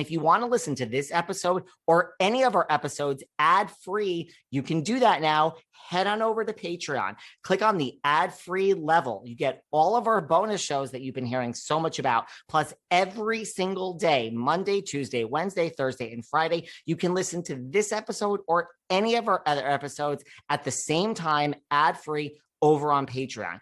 If you want to listen to this episode or any of our episodes ad-free, you can do that now. Head on over to Patreon. Click on the ad-free level. You get all of our bonus shows that you've been hearing so much about. Plus, every single day, Monday, Tuesday, Wednesday, Thursday, and Friday, you can listen to this episode or any of our other episodes at the same time, ad-free, over on Patreon.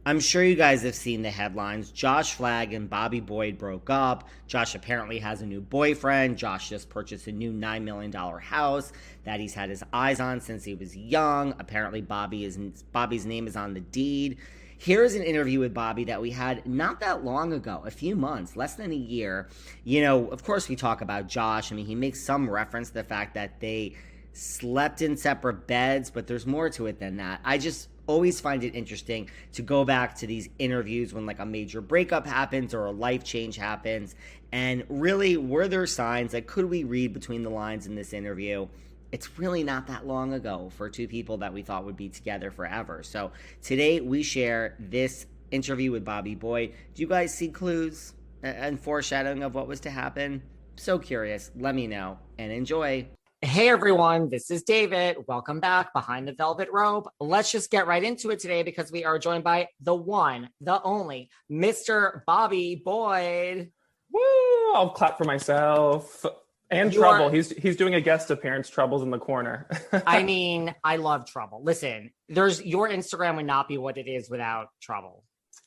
I'm sure you guys have seen the headlines. Josh Flagg and Bobby Boyd broke up. Josh apparently has a new boyfriend. Josh just purchased a new $9 million house that he's had his eyes on since he was young. Apparently Bobby's name is on the deed. Here's an interview with Bobby that we had not that long ago, a few months, less than a year. You know, of course we talk about Josh. I mean, he makes some reference to the fact that they slept in separate beds, but there's more to it than that. I just always find it interesting to go back to these interviews when like a major breakup happens or a life change happens, and really, were there signs? Like, could we read between the lines in this interview? It's really not that long ago for two people that we thought would be together forever. So today we share this interview with Bobby Boyd. Do you guys see clues and foreshadowing of what was to happen? So curious. Let me know and enjoy. Hey everyone, this is David. Welcome back behind the velvet robe. Let's just get right into it today because we are joined by the one, the only, Mr. Bobby Boyd. Woo! I'll clap for myself. And Trouble. He's doing a guest appearance. Trouble's in the corner. I mean, I love Trouble. Listen, your Instagram would not be what it is without Trouble.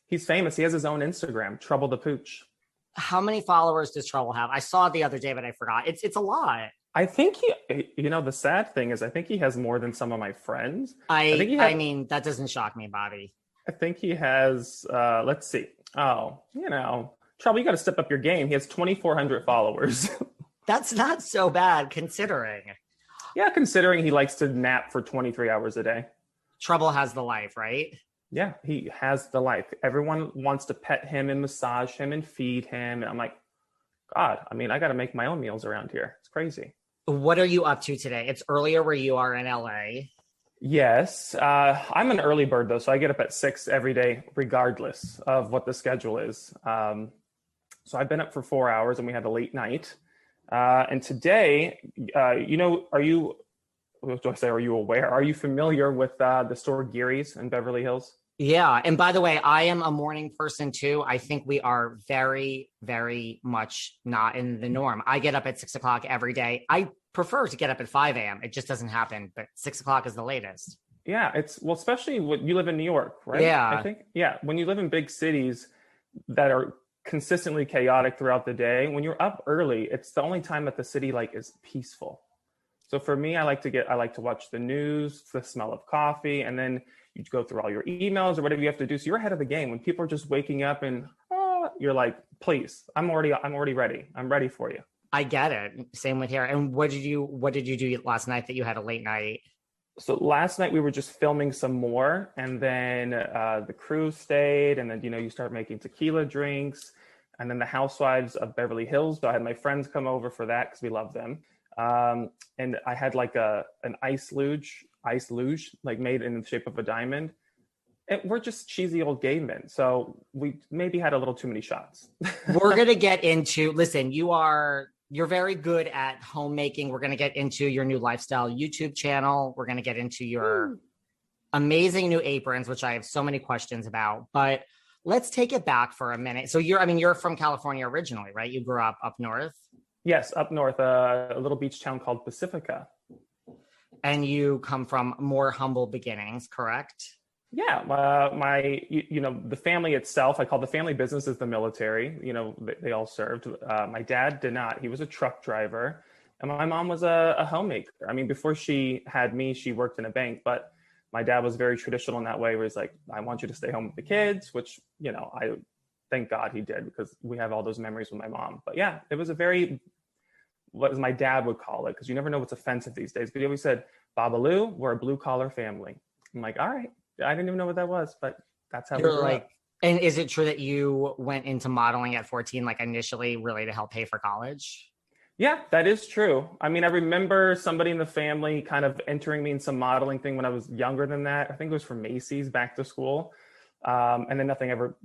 He's famous. He has his own Instagram, Trouble the Pooch. How many followers does Trouble have? I saw it the other day, but I forgot. It's a lot. I think the sad thing is I think he has more than some of my friends. I mean, that doesn't shock me, Bobby. I think he has, let's see. Oh, Trouble, you got to step up your game. He has 2,400 followers. That's not so bad considering. Yeah, considering he likes to nap for 23 hours a day. Trouble has the life, right? Yeah, he has the life. Everyone wants to pet him and massage him and feed him. And I'm like, God, I mean, I got to make my own meals around here. It's crazy. What are you up to today? It's earlier where you are in LA. Yes. I'm an early bird, though, so I get up at 6 every day, regardless of what the schedule is. So I've been up for 4 hours, and we had a late night. And today, are you aware? Are you familiar with the store Geary's in Beverly Hills? Yeah. And by the way, I am a morning person too. I think we are very, very much not in the norm. I get up at 6 o'clock every day. I prefer to get up at 5 a.m. It just doesn't happen, but 6 o'clock is the latest. Yeah. Especially when you live in New York, right? Yeah. I think, yeah. When you live in big cities that are consistently chaotic throughout the day, when you're up early, it's the only time that the city is peaceful. So for me, I like to watch the news, the smell of coffee, and then you go through all your emails or whatever you have to do. So you're ahead of the game. When people are just waking up and you're like, please, I'm already ready. I'm ready for you. I get it. Same with here. And what did you do last night that you had a late night? So last night we were just filming some more, and then the crew stayed, and then you start making tequila drinks, and then the Housewives of Beverly Hills. So I had my friends come over for that because we love them. And I had an ice luge made in the shape of a diamond. And we're just cheesy old gay men. So we maybe had a little too many shots. We're going to get into, listen, you're very good at homemaking. We're going to get into your new lifestyle YouTube channel. We're going to get into your amazing new aprons, which I have so many questions about, but let's take it back for a minute. So you're from California originally, right? You grew up north? Yes, up north, a little beach town called Pacifica. And you come from more humble beginnings, correct? Yeah, the family itself, I call the family business is the military. They all served. My dad did not. He was a truck driver, and my mom was a homemaker. I mean, before she had me, she worked in a bank, but my dad was very traditional in that way, where he's like, I want you to stay home with the kids, which, I thank God he did, because we have all those memories with my mom. But yeah, it was a very what my dad would call it, because you never know what's offensive these days, but he always said, Babalu, we're a blue collar family. I'm like, all right. I didn't even know what that was, but that's how we grew up. And is it true that you went into modeling at 14, like initially really to help pay for college? Yeah, that is true. I mean, I remember somebody in the family kind of entering me in some modeling thing when I was younger than that. I think it was for Macy's back to school. And then nothing ever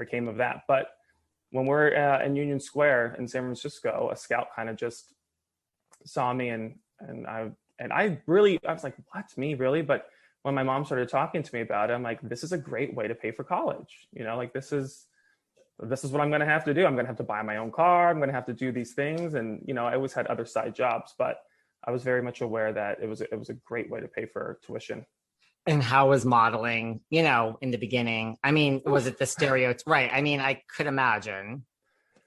came of that. But when we're in Union Square in San Francisco, a scout kind of just saw me and I was like, what, me really? But when my mom started talking to me about it, I'm like, this is a great way to pay for college. You know, like this is what I'm going to have to do. I'm going to have to buy my own car. I'm going to have to do these things. And, you know, I always had other side jobs, but I was very much aware that it was a great way to pay for tuition. And how was modeling, you know, in the beginning? I mean, was it the stereotype? Right. I mean, I could imagine.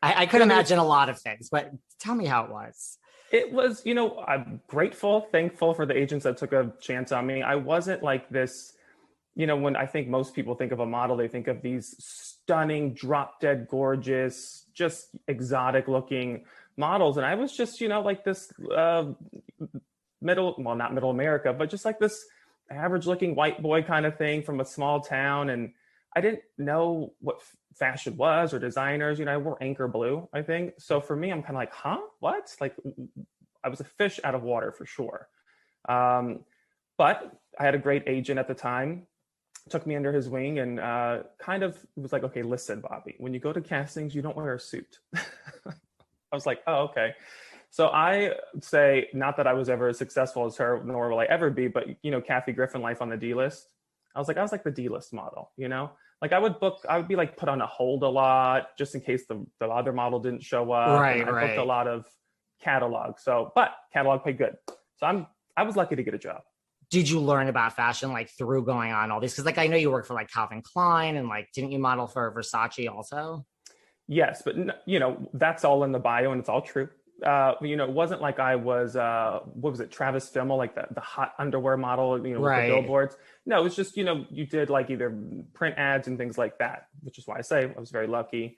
I could imagine a lot of things, but tell me how it was. It was, you know, I'm grateful, thankful for the agents that took a chance on me. I wasn't like this, you know, when I think most people think of a model, they think of these stunning, drop dead gorgeous, just exotic looking models. And I was just, you know, like this not middle America, but just like this average looking white boy kind of thing from a small town. And I didn't know what fashion was or designers. You know, I wore Anchor Blue, I think. So for me, I'm kind of like, huh, what? Like, I was a fish out of water for sure. But I had a great agent at the time, took me under his wing and kind of was like, okay, listen, Bobby, when you go to castings, you don't wear a suit. I was like, oh, okay. So I say, not that I was ever as successful as her, nor will I ever be, but, you know, Kathy Griffin, Life on the D-List. I was like the D-List model, you know? Like I would be like put on a hold a lot just in case the other model didn't show up. Right, and I booked a lot of catalog. But catalog paid good. So I was lucky to get a job. Did you learn about fashion like through going on all these? Because like I know you worked for like Calvin Klein and like didn't you model for Versace also? Yes, but you know, that's all in the bio and it's all true. You know, it wasn't like I was, what was it, Travis Fimmel, like the hot underwear model, you know, with the billboards. No, it was just, you know, you did like either print ads and things like that, which is why I say I was very lucky.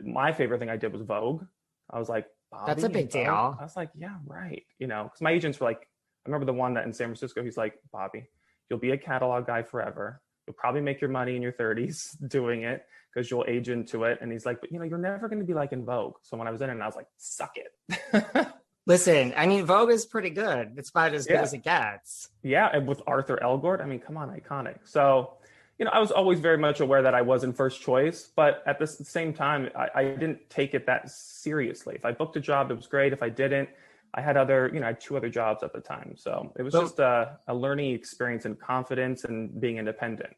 My favorite thing I did was Vogue. I was like, Bobby, that's a big deal. I was like, yeah, right. You know, because my agents were like, I remember the one that in San Francisco, he's like, Bobby, you'll be a catalog guy forever. You'll probably make your money in your 30s doing it because you'll age into it. And he's like, but you know, you're never going to be like in Vogue. So when I was in it, I was like, suck it. Listen, I mean, Vogue is pretty good. It's about as good as it gets. Yeah. And with Arthur Elgort, I mean, come on, iconic. So, you know, I was always very much aware that I wasn't first choice, but at the same time, I didn't take it that seriously. If I booked a job, it was great. If I didn't, I had I had 2 other jobs at the time. So it was just a learning experience and confidence and being independent.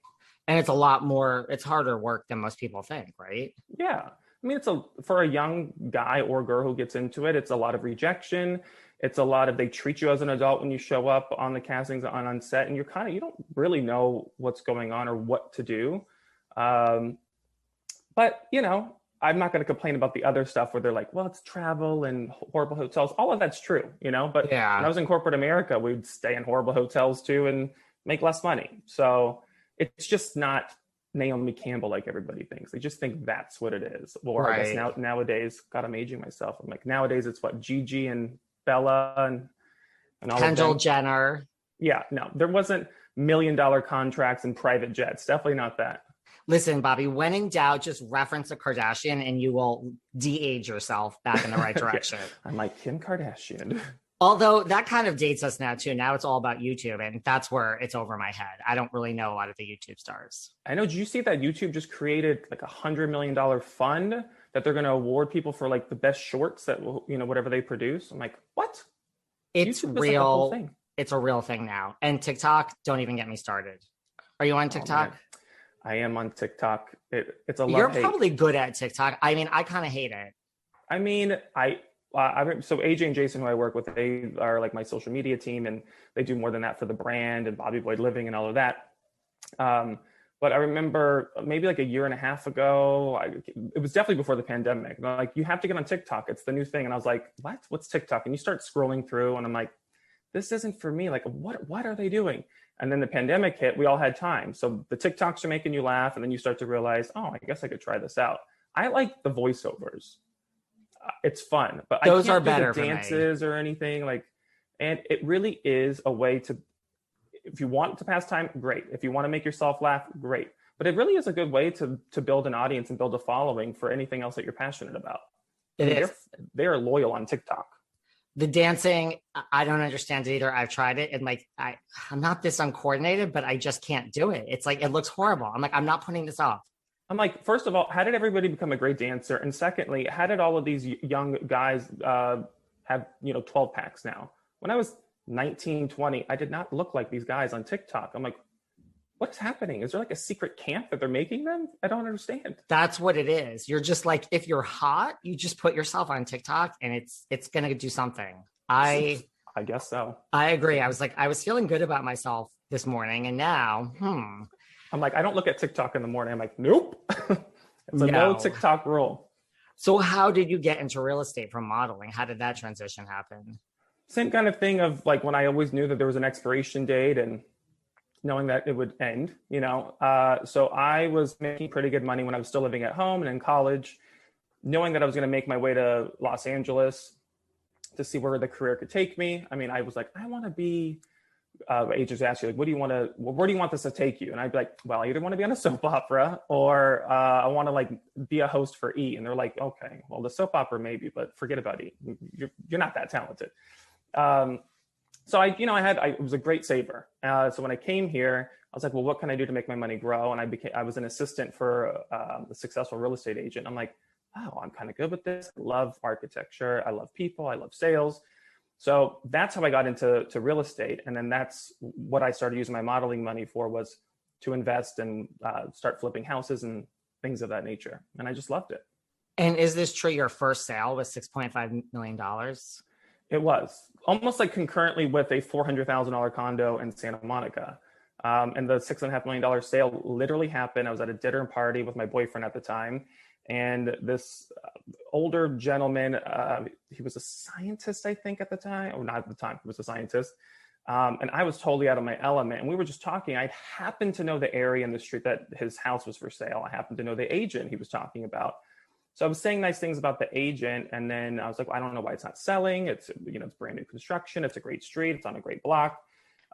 And it's it's harder work than most people think, right? Yeah. I mean, for a young guy or girl who gets into it, it's a lot of rejection. It's a lot of, they treat you as an adult when you show up on the castings on set and you don't really know what's going on or what to do. But, you know, I'm not going to complain about the other stuff where they're like, well, it's travel and horrible hotels. All of that's true, you know, but when I was in corporate America, we'd stay in horrible hotels too and make less money. So it's just not Naomi Campbell like everybody thinks. They just think that's what it is. Or I guess nowadays, God, I'm aging myself. I'm like, nowadays it's what, Gigi and Bella and all Kendall of them. Jenner. Yeah, no, there wasn't $1 million contracts and private jets. Definitely not that. Listen, Bobby, when in doubt, just reference a Kardashian and you will de-age yourself back in the right direction. I'm like Kim Kardashian. Although that kind of dates us now too. Now it's all about YouTube and that's where it's over my head. I don't really know a lot of the YouTube stars. I know. Did you see that YouTube just created like $100 million fund that they're going to award people for like the best shorts that, you know, whatever they produce? I'm like, what? It's YouTube real. Like it's a real thing now. And TikTok, don't even get me started. Are you on TikTok? I am on TikTok. It's a love You're hate. probably good at TikTok. I mean, I kind of hate it. I mean, so AJ and Jason, who I work with, they are like my social media team, and they do more than that for the brand and Bobby Boyd Living and all of that. But I remember maybe like a year and a half ago, it was definitely before the pandemic. Like, you have to get on TikTok. It's the new thing. And I was like, what? What's TikTok? And you start scrolling through and I'm like, this isn't for me. Like, what are they doing? And then the pandemic hit, we all had time. So the TikToks are making you laugh. And then you start to realize, oh, I guess I could try this out. I like the voiceovers. it's fun, but Those I are can't better do for the me. dances or anything like, and it really is a way to, if you want to pass time, great. If you want to make yourself laugh, great. But it really is a good way to build an audience and build a following for anything else that you're passionate about. They're loyal on TikTok. The dancing, I don't understand it either. I've tried it, and like I'm not this uncoordinated, but I just can't do it. It's like it looks horrible. I'm like, I'm not putting this off. I'm like, first of all, how did everybody become a great dancer? And secondly, how did all of these young guys have 12 packs now? When I was 19, 20, I did not look like these guys on TikTok. I'm like, what's happening? Is there like a secret camp that they're making them? I don't understand. That's what it is. You're just like, if you're hot, you just put yourself on TikTok and it's going to do something. I guess so. I agree. I was feeling good about myself this morning, and now, I'm like, I don't look at TikTok in the morning. I'm like, nope. It's a no TikTok rule. So how did you get into real estate from modeling? How did that transition happen? Same kind of thing of like when I always knew that there was an expiration date and knowing that it would end, so I was making pretty good money when I was still living at home and in college, knowing that I was going to make my way to Los Angeles to see where the career could take me. I mean, I was like, I want to be, agents ask you, like, where do you want this to take you? And I'd be like, well, I either want to be on a soap opera or I want to like be a host for E. And they're like, okay, well, the soap opera maybe, but forget about E. You're not that talented. So I was a great saver. So when I came here, I was like, well, what can I do to make my money grow? And I was an assistant for a successful real estate agent. I'm like, oh, I'm kind of good with this. I love architecture. I love people. I love sales. So that's how I got into real estate. And then that's what I started using my modeling money for, was to invest and start flipping houses and things of that nature. And I just loved it. And is this true? Your first sale was $6.5 million? It was almost like concurrently with a $400,000 condo in Santa Monica. And the $6.5 million sale literally happened. I was at a dinner party with my boyfriend at the time. And this older gentleman, he was a scientist, I think at the time, or not at the time, he was a scientist. And I was totally out of my element. And we were just talking. I happened to know the area in the street that his house was for sale. I happened to know the agent he was talking about. So I was saying nice things about the agent, and then I was like, well, I don't know why it's not selling. It's it's brand new construction. It's a great street. It's on a great block.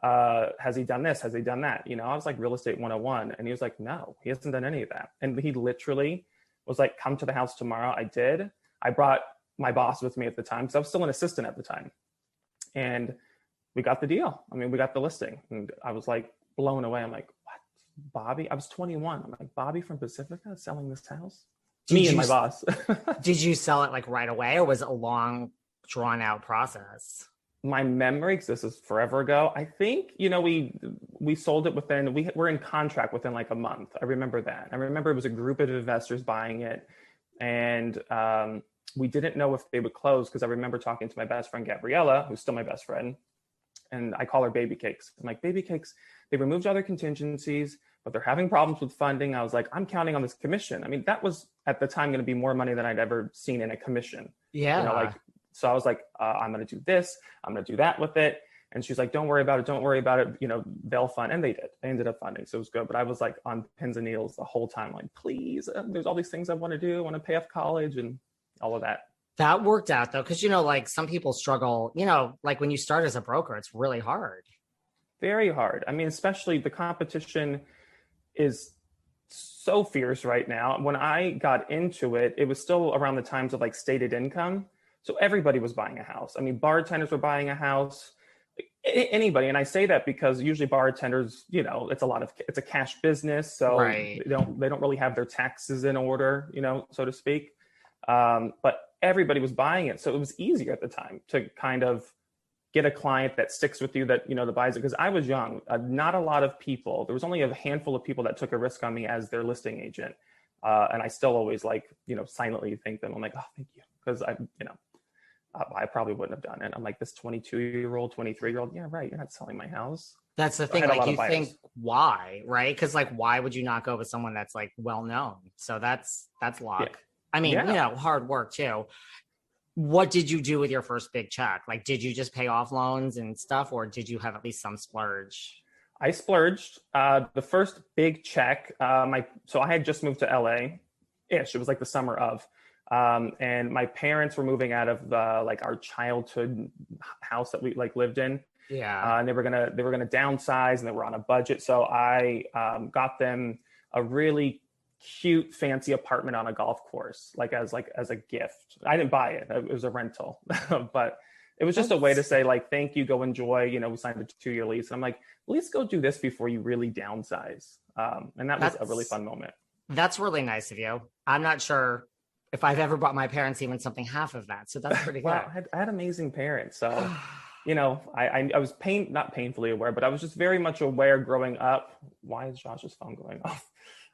Has he done this? Has he done that? I was like real estate 101, and he was like, no, he hasn't done any of that. And he literally was like, come to the house tomorrow. I did. I brought my boss with me at the time because I was still an assistant at the time, and we got the deal. I mean, we got the listing, and I was like blown away. I'm like, what? Bobby? I was 21. I'm like, Bobby from Pacifica is selling this house? Me and my boss. Did you sell it like right away, or was it a long, drawn out process? My memory, because this is forever ago, I think, we sold it within, we were in contract within like a month. I remember that. I remember it was a group of investors buying it. And we didn't know if they would close, because I remember talking to my best friend, Gabriella, who's still my best friend. And I call her Baby Cakes. I'm like, Baby Cakes, they removed all their contingencies, but they're having problems with funding. I was like, I'm counting on this commission. I mean, that was at the time going to be more money than I'd ever seen in a commission. Yeah. So I was like, I'm going to do this. I'm going to do that with it. And she's like, don't worry about it. Don't worry about it. They'll fund. And they did. They ended up funding. So it was good. But I was like on pins and needles the whole time. Like, please, there's all these things I want to do. I want to pay off college and all of that. That worked out though. Cause like some people struggle, like when you start as a broker, it's really hard. Very hard. I mean, especially the competition is so fierce right now. When I got into it, it was still around the times of like stated income. So everybody was buying a house. I mean, bartenders were buying a house, anybody. And I say that because usually bartenders, it's a cash business. So right. they don't really have their taxes in order, so to speak. But everybody was buying it. So it was easier at the time to kind of get a client that sticks with you, that, that buys it. Because I was young, not a lot of people, there was only a handful of people that took a risk on me as their listing agent. And I still always silently thank them. I'm like, oh, thank you. Because I probably wouldn't have done it. I'm like, this 22-year-old, 23-year-old. Yeah, right. You're not selling my house. That's the thing. Like you think why, right? Because why would you not go with someone that's well-known? So that's luck. Yeah. I mean, hard work too. What did you do with your first big check? Did you just pay off loans and stuff, or did you have at least some splurge? I splurged. The first big check, so I had just moved to LA-ish. It was like the summer of. And my parents were moving out of like our childhood house that we like lived in. Yeah. And they were gonna downsize, and they were on a budget. So I got them a really cute, fancy apartment on a golf course, like as a gift. I didn't buy it; it was a rental, but it was just a way to say like, thank you, go enjoy. You know, we signed a 2-year lease. And I'm like, at least go do this before you really downsize. And that was a really fun moment. That's really nice of you. I'm not sure if I've ever bought my parents even something half of that. So that's pretty good. Well, I had amazing parents. So, you know, I was not painfully aware, but I was just very much aware growing up. Why is Josh's phone going off?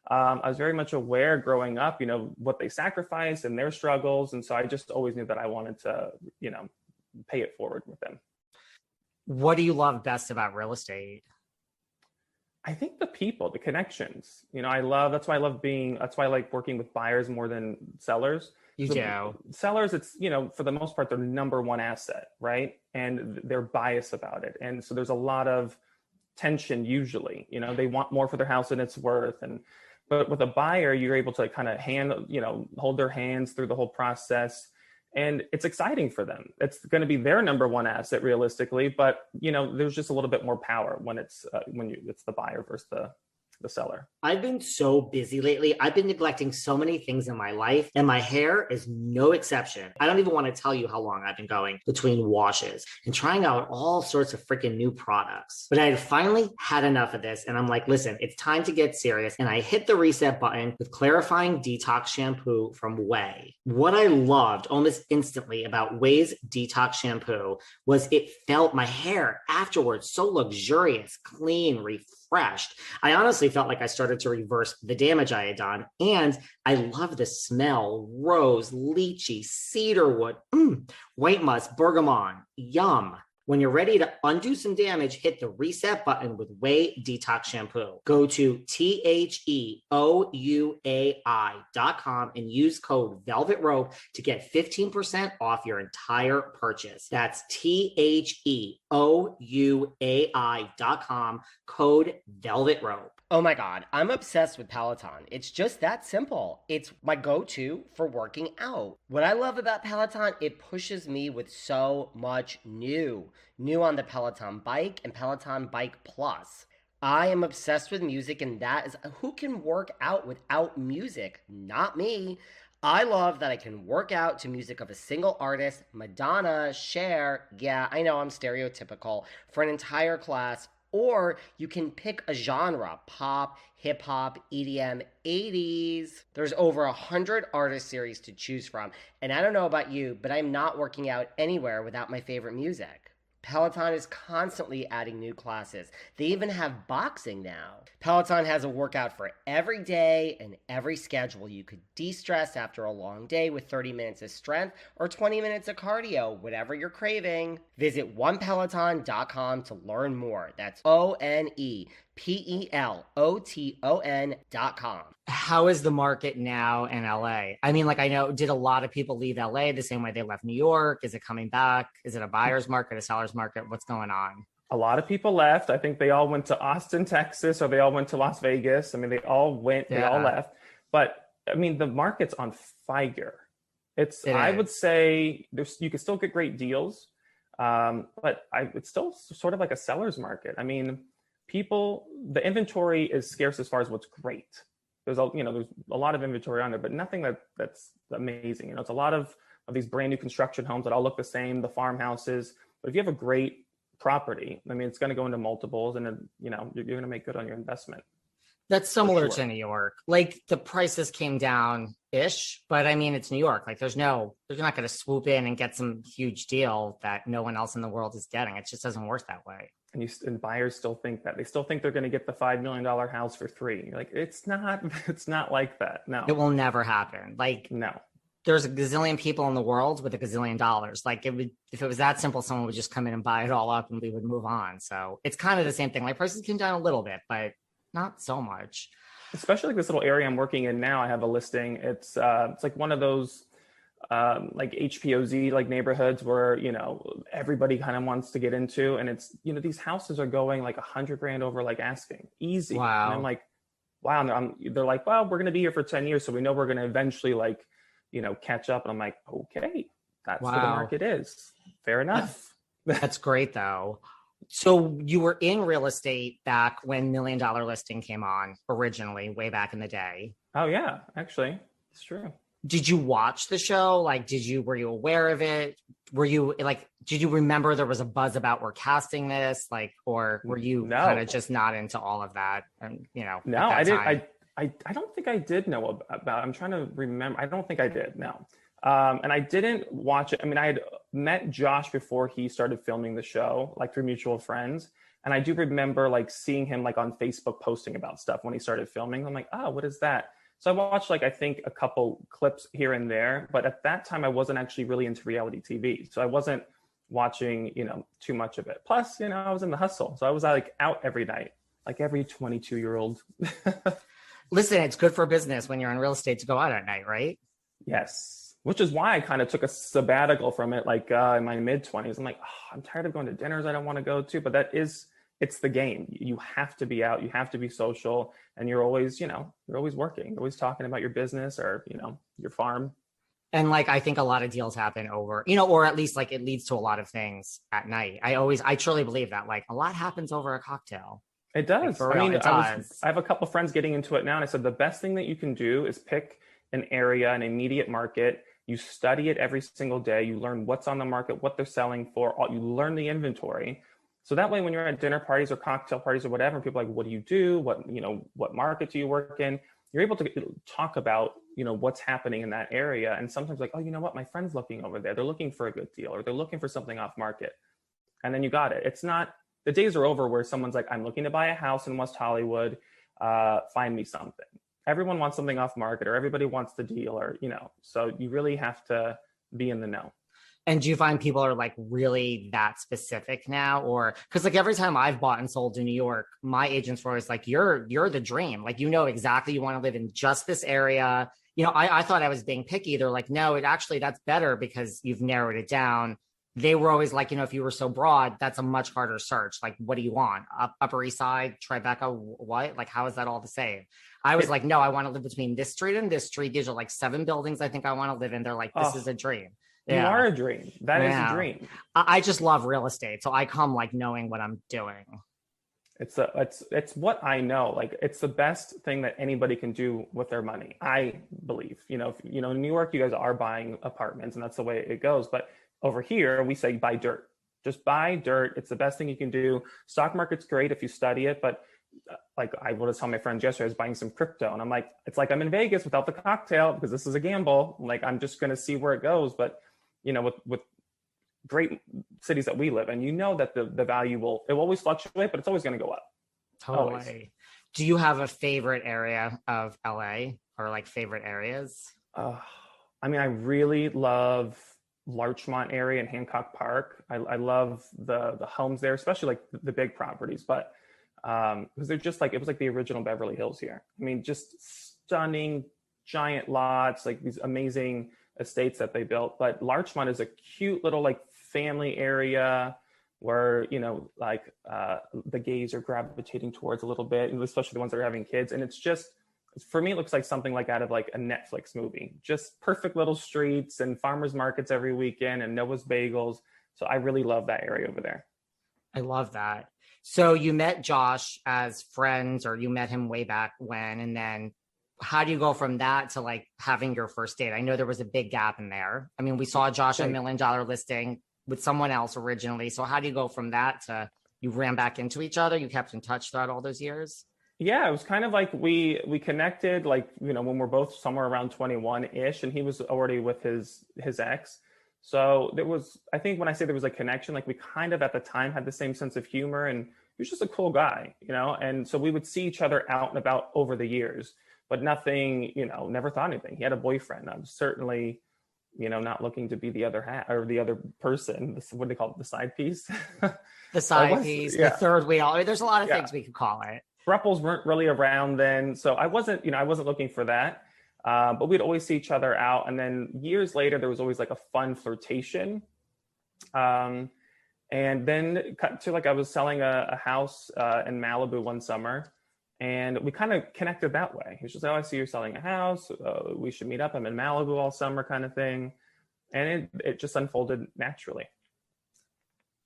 I was very much aware growing up, you know, what they sacrificed and their struggles. And so I just always knew that I wanted to, you know, pay it forward with them. What do you love best about real estate? I think the people, the connections, you know, that's why I like working with buyers more than sellers. You do. Sellers, it's, you know, for the most part, their number one asset, right? And they're biased about it. And so there's a lot of tension usually, you know, they want more for their house than it's worth. But with a buyer, you're able to kind of hold their hands through the whole process. And it's exciting for them. It's going to be their number one asset realistically, but you know, there's just a little bit more power when it's the buyer versus the seller. I've been so busy lately. I've been neglecting so many things in my life, and my hair is no exception. I don't even want to tell you how long I've been going between washes and trying out all sorts of freaking new products. But I had finally had enough of this, and I'm like, listen, it's time to get serious. And I hit the reset button with clarifying detox shampoo from Whey. What I loved almost instantly about Whey's detox shampoo was it felt my hair afterwards so luxurious, clean, refreshed. I honestly felt like I started to reverse the damage I had done. And I love the smell: rose, lychee, cedarwood, white musk, bergamot, yum. When you're ready to undo some damage, hit the reset button with Whey Detox Shampoo. Go to THEOUAI.com and use code Velvet Rope to get 15% off your entire purchase. That's THEOUAI.com, code Velvet Rope. Oh my God, I'm obsessed with Peloton. It's just that simple. It's my go-to for working out. What I love about Peloton, it pushes me with so much new on the Peloton Bike and Peloton Bike Plus. I am obsessed with music, and that is, who can work out without music? Not me. I love that I can work out to music of a single artist, Madonna, Cher, yeah, I know I'm stereotypical, for an entire class. Or you can pick a genre: pop, hip hop, EDM, 80s. There's over 100 artist series to choose from. And I don't know about you, but I'm not working out anywhere without my favorite music. Peloton is constantly adding new classes. They even have boxing now. Peloton has a workout for every day and every schedule. You could de-stress after a long day with 30 minutes of strength or 20 minutes of cardio, whatever you're craving. Visit onepeloton.com to learn more. That's OnePeloton.com. How is the market now in LA? I mean, like, I know, did a lot of people leave LA the same way they left New York? Is it coming back? Is it a buyer's market, a seller's market? What's going on? A lot of people left. I think they all went to Austin, Texas, or they all went to Las Vegas. I mean, they all left. But I mean, the market's on fire. I would say you can still get great deals, but it's still sort of like a seller's market. I mean, the inventory is scarce as far as what's great. There's a lot of inventory on there, but nothing that's amazing. You know, it's a lot of these brand new construction homes that all look the same, the farmhouses. But if you have a great property, I mean, it's going to go into multiples, and you're going to make good on your investment. That's similar to New York. Like, the prices came down ish, but I mean, it's New York. Like, they're not going to swoop in and get some huge deal that no one else in the world is getting. It just doesn't work that way. And buyers still think that. They still think they're going to get the $5 million house for $3 million. Like, it's not like that. No. It will never happen. Like, no. There's a gazillion people in the world with $1 gazillion. Like, if it was that simple, someone would just come in and buy it all up and we would move on. So it's kind of the same thing. Like, prices came down a little bit, but not so much. Especially like this little area I'm working in now. I have a listing. It's like one of those like HPOZ like neighborhoods where, everybody kind of wants to get into, and it's, these houses are going like $100,000 over like asking, easy. Wow. And I'm like, wow. And they're like, well, we're going to be here for 10 years. So we know we're going to eventually like catch up. And I'm like, okay, that's where the Wow. market is. Fair enough. That's great though. So you were in real estate back when $1 Million Listing came on originally, way back in the day. Oh yeah, actually, it's true. Did you watch the show? Like, were you aware of it? Were you like, did you remember there was a buzz about we're casting this? Like, or were you kind of just not into all of that? And, no, I didn't. I don't think I did know about, I'm trying to remember. I don't think I did. No. And I didn't watch it. I mean, I had met Josh before he started filming the show, like through mutual friends. And I do remember like seeing him like on Facebook posting about stuff when he started filming. I'm like, oh, what is that? So I watched like, I think a couple clips here and there, but at that time I wasn't actually really into reality TV. So I wasn't watching, too much of it. Plus, I was in the hustle. So I was like out every night, like every 22-year-old. Listen, it's good for business when you're in real estate to go out at night, right? Yes. Which is why I kind of took a sabbatical from it, like in my mid-20s. I'm like, I'm tired of going to dinners I don't want to go to, but it's the game. You have to be out, you have to be social, and you're always working, you're always talking about your business or, your farm. And like, I think a lot of deals happen over, or at least like it leads to a lot of things at night. I truly believe that like a lot happens over a cocktail. It does. Like, I mean, I have a couple of friends getting into it now. And I said, the best thing that you can do is pick an area, an immediate market. You study it every single day. You learn what's on the market, what they're selling for. You learn the inventory. So that way, when you're at dinner parties or cocktail parties or whatever, people are like, what do you do? What market do you work in? You're able to talk about, what's happening in that area. And sometimes like, oh, you know what? My friend's looking over there. They're looking for a good deal or they're looking for something off market. And then you got it. It's not, the days are over where someone's like, I'm looking to buy a house in West Hollywood. Find me something. Everyone wants something off market or everybody wants the deal or, so you really have to be in the know. And do you find people are like really that specific now? Or because like every time I've bought and sold in New York, my agents were always like, you're the dream. Like, exactly you want to live in just this area. I thought I was being picky. They're like, no, that's better because you've narrowed it down. They were always like, if you were so broad, that's a much harder search. Like, what do you want? Upper East Side, Tribeca, what? Like, how is that all the same? I was like, no, I want to live between this street and this street. These are like 7 buildings I think I want to live in. They're like, this is a dream. Yeah. You are a dream. That is a dream. I just love real estate. So I come like knowing what I'm doing. It's what I know. Like it's the best thing that anybody can do with their money. I believe, in New York, you guys are buying apartments and that's the way it goes. But over here, we say buy dirt. Just buy dirt. It's the best thing you can do. Stock market's great if you study it, but like I will just tell my friends yesterday, I was buying some crypto and I'm like, it's like I'm in Vegas without the cocktail because this is a gamble. Like I'm just going to see where it goes. But with great cities that we live in, that the value will always fluctuate, but it's always going to go up. Totally. Always. Do you have a favorite area of LA or like favorite areas? I mean, I really love Larchmont area and Hancock Park. I love the homes there, especially like the big properties, but because they're just like, it was like the original Beverly Hills here. I mean, just stunning giant lots, like these amazing estates that they built. But Larchmont is a cute little like family area where, the gays are gravitating towards a little bit, and especially the ones that are having kids. And it's just, for me, it looks like something like out of like a Netflix movie, just perfect little streets and farmers markets every weekend and Noah's Bagels. So I really love that area over there. I love that. So you met Josh as friends, or you met him way back when, and then how do you go from that to like having your first date? I know there was a big gap in there. I mean, we saw Josh at $1 Million Listing with someone else originally. So how do you go from that to you ran back into each other? You kept in touch throughout all those years? Yeah, it was kind of like we connected like, when we're both somewhere around 21-ish, and he was already with his ex. So there was, I think when I say there was a connection, like we kind of at the time had the same sense of humor, and he was just a cool guy, and so we would see each other out and about over the years, but nothing, never thought anything. He had a boyfriend. I'm certainly, not looking to be the other half or the other person. What do they call it? The side piece? The side piece, the third wheel. I mean, there's a lot of things we could call it. Thruples weren't really around then. So I wasn't looking for that. But we'd always see each other out. And then years later, there was always like a fun flirtation. And then cut to like, I was selling a house in Malibu one summer, And we kind of connected that way. He was just, oh, I see you're selling a house. We should meet up. I'm in Malibu all summer kind of thing. And it just unfolded naturally.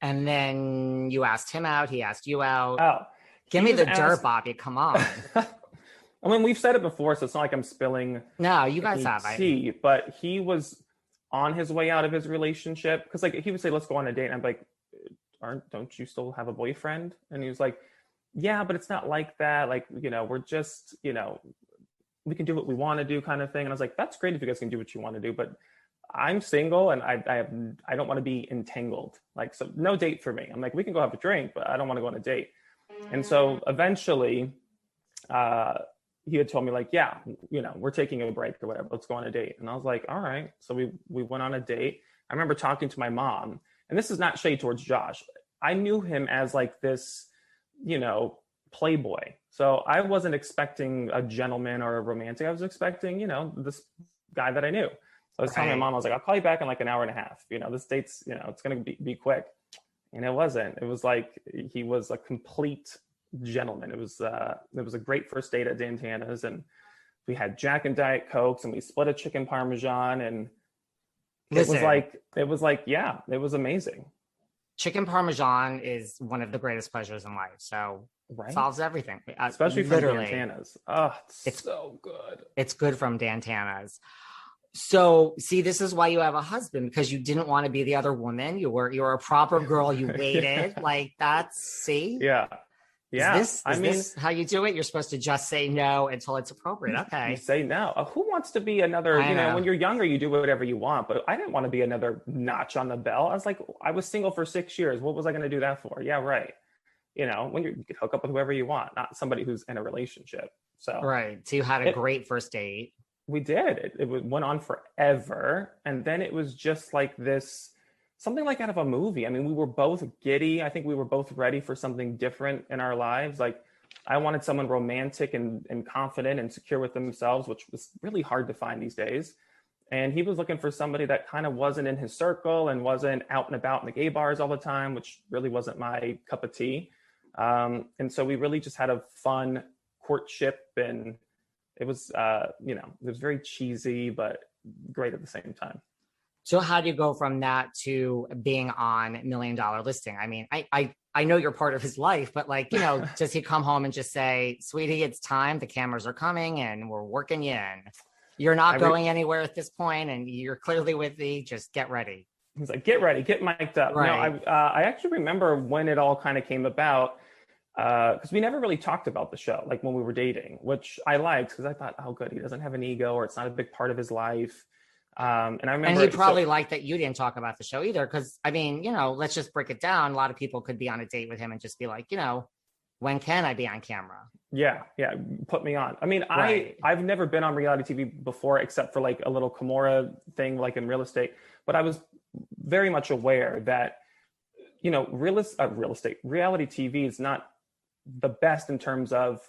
And then you asked him out. He asked you out. Oh, give me the dirt, Bobby. Come on. I mean, we've said it before, so it's not like I'm spilling. No, you guys have. Tea, but he was on his way out of his relationship because, like, he would say, "Let's go on a date," and I'm like, "Don't you still have a boyfriend?" And he was like, "Yeah, but it's not like that. Like, we're just, we can do what we want to do, kind of thing." And I was like, "That's great if you guys can do what you want to do, but I'm single and I don't want to be entangled. Like, so no date for me." I'm like, "We can go have a drink, but I don't want to go on a date." And so eventually, he had told me, like, "Yeah, we're taking a break or whatever. Let's go on a date." And I was like, "All right." So we went on a date. I remember talking to my mom, and this is not shade towards Josh. I knew him as like this, playboy. So I wasn't expecting a gentleman or a romantic. I was expecting, this guy that I knew. So I was telling my mom, I was like, "I'll call you back in like an hour and a half. This date's, it's going to be quick." And it wasn't. It was like, he was a complete gentleman. It was a great first date at Dantana's, and we had Jack and Diet Cokes, and we split a chicken Parmesan, and it was like, yeah, it was amazing. Chicken Parmesan is one of the greatest pleasures in life. So solves everything. Especially from Dantana's. Oh, it's so good. It's good from Dantana's. So see, this is why you have a husband, because you didn't want to be the other woman. You're a proper girl. You waited. Like, see? Yeah. Yeah. Is this how you do it? You're supposed to just say no until it's appropriate. Okay. You say no. Who wants to be another, when you're younger, you do whatever you want, but I didn't want to be another notch on the belt. I was like, I was single for 6 years. What was I going to do that for? Yeah, right. When you can hook up with whoever you want, not somebody who's in a relationship. So, right. So you had a great first date. We did. It went on forever. And then it was just like this, something like out of a movie. I mean, we were both giddy. I think we were both ready for something different in our lives. Like, I wanted someone romantic and confident and secure with themselves, which was really hard to find these days. And he was looking for somebody that kind of wasn't in his circle and wasn't out and about in the gay bars all the time, which really wasn't my cup of tea. And so we really just had a fun courtship, and it was, it was very cheesy, but great at the same time. So how do you go from that to being on $1 Million Listing? I mean, I know you're part of his life, but like, does he come home and just say, "Sweetie, it's time. The cameras are coming and we're working you in. You're not going anywhere at this point, and you're clearly with me. Just get ready." He's like, "Get ready, get mic'd up." Right. No, I actually remember when it all kind of came about, because we never really talked about the show, like when we were dating, which I liked because I thought, oh, good, he doesn't have an ego, or it's not a big part of his life. And I remember, and he probably liked that you didn't talk about the show either, because I mean, let's just break it down. A lot of people could be on a date with him and just be like, when can I be on camera? Yeah, put me on. I mean, right. I've never been on reality TV before, except for like a little Kimura thing, like in real estate. But I was very much aware that, reality TV is not the best in terms of,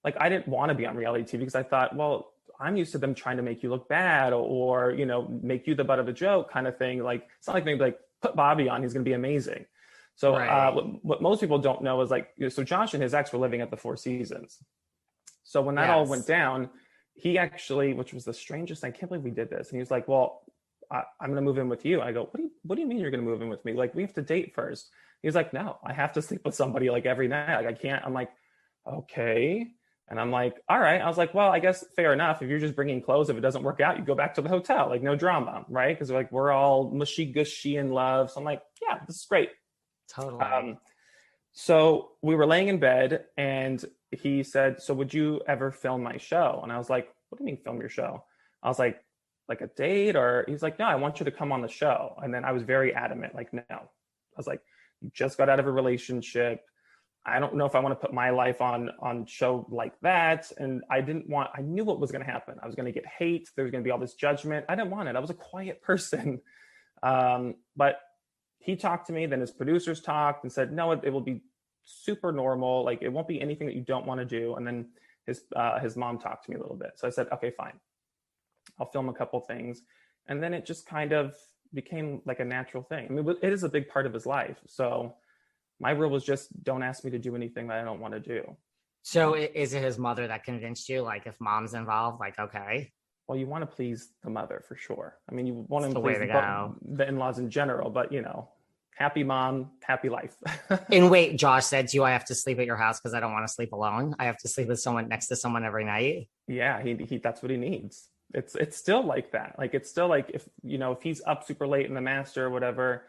like, I didn't want to be on reality TV because I thought, well, I'm used to them trying to make you look bad or, make you the butt of a joke kind of thing. Like, it's not like maybe like put Bobby on, he's going to be amazing. So right. What most people don't know is like, so Josh and his ex were living at the Four Seasons. So when that all went down, he actually, which was the strangest, I can't believe we did this. And he was like, "Well, I'm going to move in with you." I go, what do you mean you're going to move in with me? Like, we have to date first. He's like, "No, I have to sleep with somebody like every night. Like, I can't." I'm like, "Okay." And I'm like, "All right." I was like, "Well, I guess fair enough. If you're just bringing clothes, if it doesn't work out, you go back to the hotel, like no drama." Right. Because like, we're all mushy gushy in love. So I'm like, "Yeah, this is great." Totally. So we were laying in bed and he said, "So would you ever film my show?" And I was like, "What do you mean film your show?" I was like a date? Or he's like, "No, I want you to come on the show." And then I was very adamant, like, no. I was like, "You just got out of a relationship. I don't know if I want to put my life on show like that." And I knew what was going to happen. I was going to get hate. There was going to be all this judgment. I didn't want it. I was a quiet person. But he talked to me, then his producers talked and said, "No, it will be super normal. Like, it won't be anything that you don't want to do." And then his mom talked to me a little bit. So I said, "Okay, fine. I'll film a couple things." And then it just kind of became like a natural thing. I mean, it is a big part of his life. So my rule was just, don't ask me to do anything that I don't want to do. So is it his mother that convinced you? Like, if mom's involved, like, okay, Well, you want to please the mother for sure. I mean, you want it's to the way please to go. the in-laws in general, but happy mom, happy life. And wait, Josh said to you, I have to sleep at your house because I don't want to sleep alone. I have to sleep with someone next to someone every night. Yeah, he that's what he needs. It's still like that. Like, it's still like, if he's up super late in the master or whatever,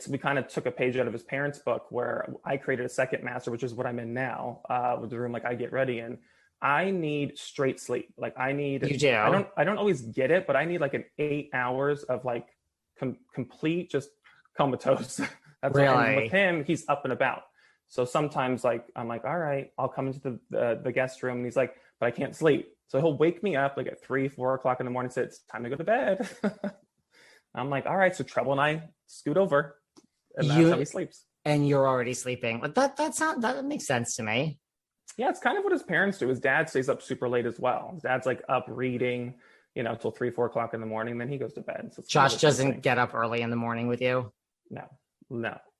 we kind of took a page out of his parents' book where I created a second master, which is what I'm in now, with the room like I get ready in. I need straight sleep. Like, You do. I don't always get it, but I need like an 8 hours of like complete just comatose. That's Really? And with him, he's up and about. So sometimes, like, I'm like, all right, I'll come into the guest room, and he's like, but I can't sleep. So he'll wake me up like at 3-4 o'clock in the morning and say, it's time to go to bed. I'm like, all right. So Treble and I scoot over, and that's how he sleeps. And you're already sleeping. But that makes sense to me. Yeah, it's kind of what his parents do. His dad stays up super late as well. His dad's like up reading, till 3-4 o'clock in the morning. Then he goes to bed. So Josh doesn't get up early in the morning with you? No.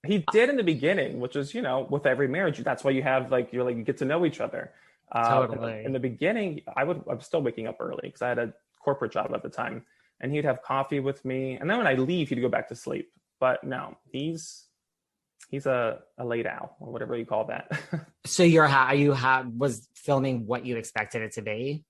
He did in the beginning, which is, with every marriage, that's why you have you get to know each other. Totally. In the beginning, I was still waking up early because I had a corporate job at the time, and he'd have coffee with me. And then when I leave, he'd go back to sleep. But no, he's a late owl, or whatever you call that. So was filming what you expected it to be?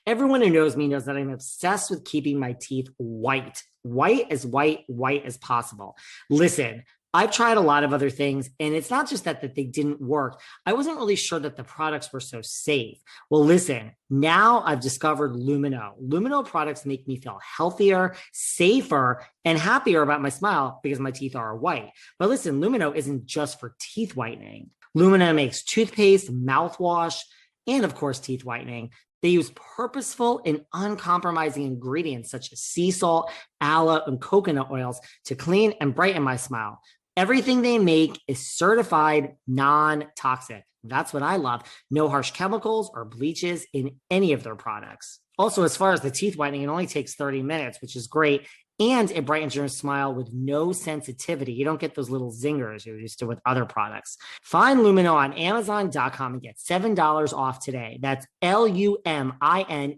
Everyone who knows me knows that I'm obsessed with keeping my teeth white white as possible. Listen, I've tried a lot of other things, and it's not just that they didn't work. I wasn't really sure that the products were so safe. Well, listen, now I've discovered Lumineux. Lumineux products make me feel healthier, safer, and happier about my smile because my teeth are white. But listen, Lumineux isn't just for teeth whitening. Lumineux makes toothpaste, mouthwash, and of course, teeth whitening. They use purposeful and uncompromising ingredients such as sea salt, aloe, and coconut oils to clean and brighten my smile. Everything they make is certified non-toxic. That's what I love. No harsh chemicals or bleaches in any of their products. Also, as far as the teeth whitening, it only takes 30 minutes, which is great. And it brightens your smile with no sensitivity. You don't get those little zingers you're used to with other products. Find Lumineux on Amazon.com and get $7 off today. That's LUMINEUX.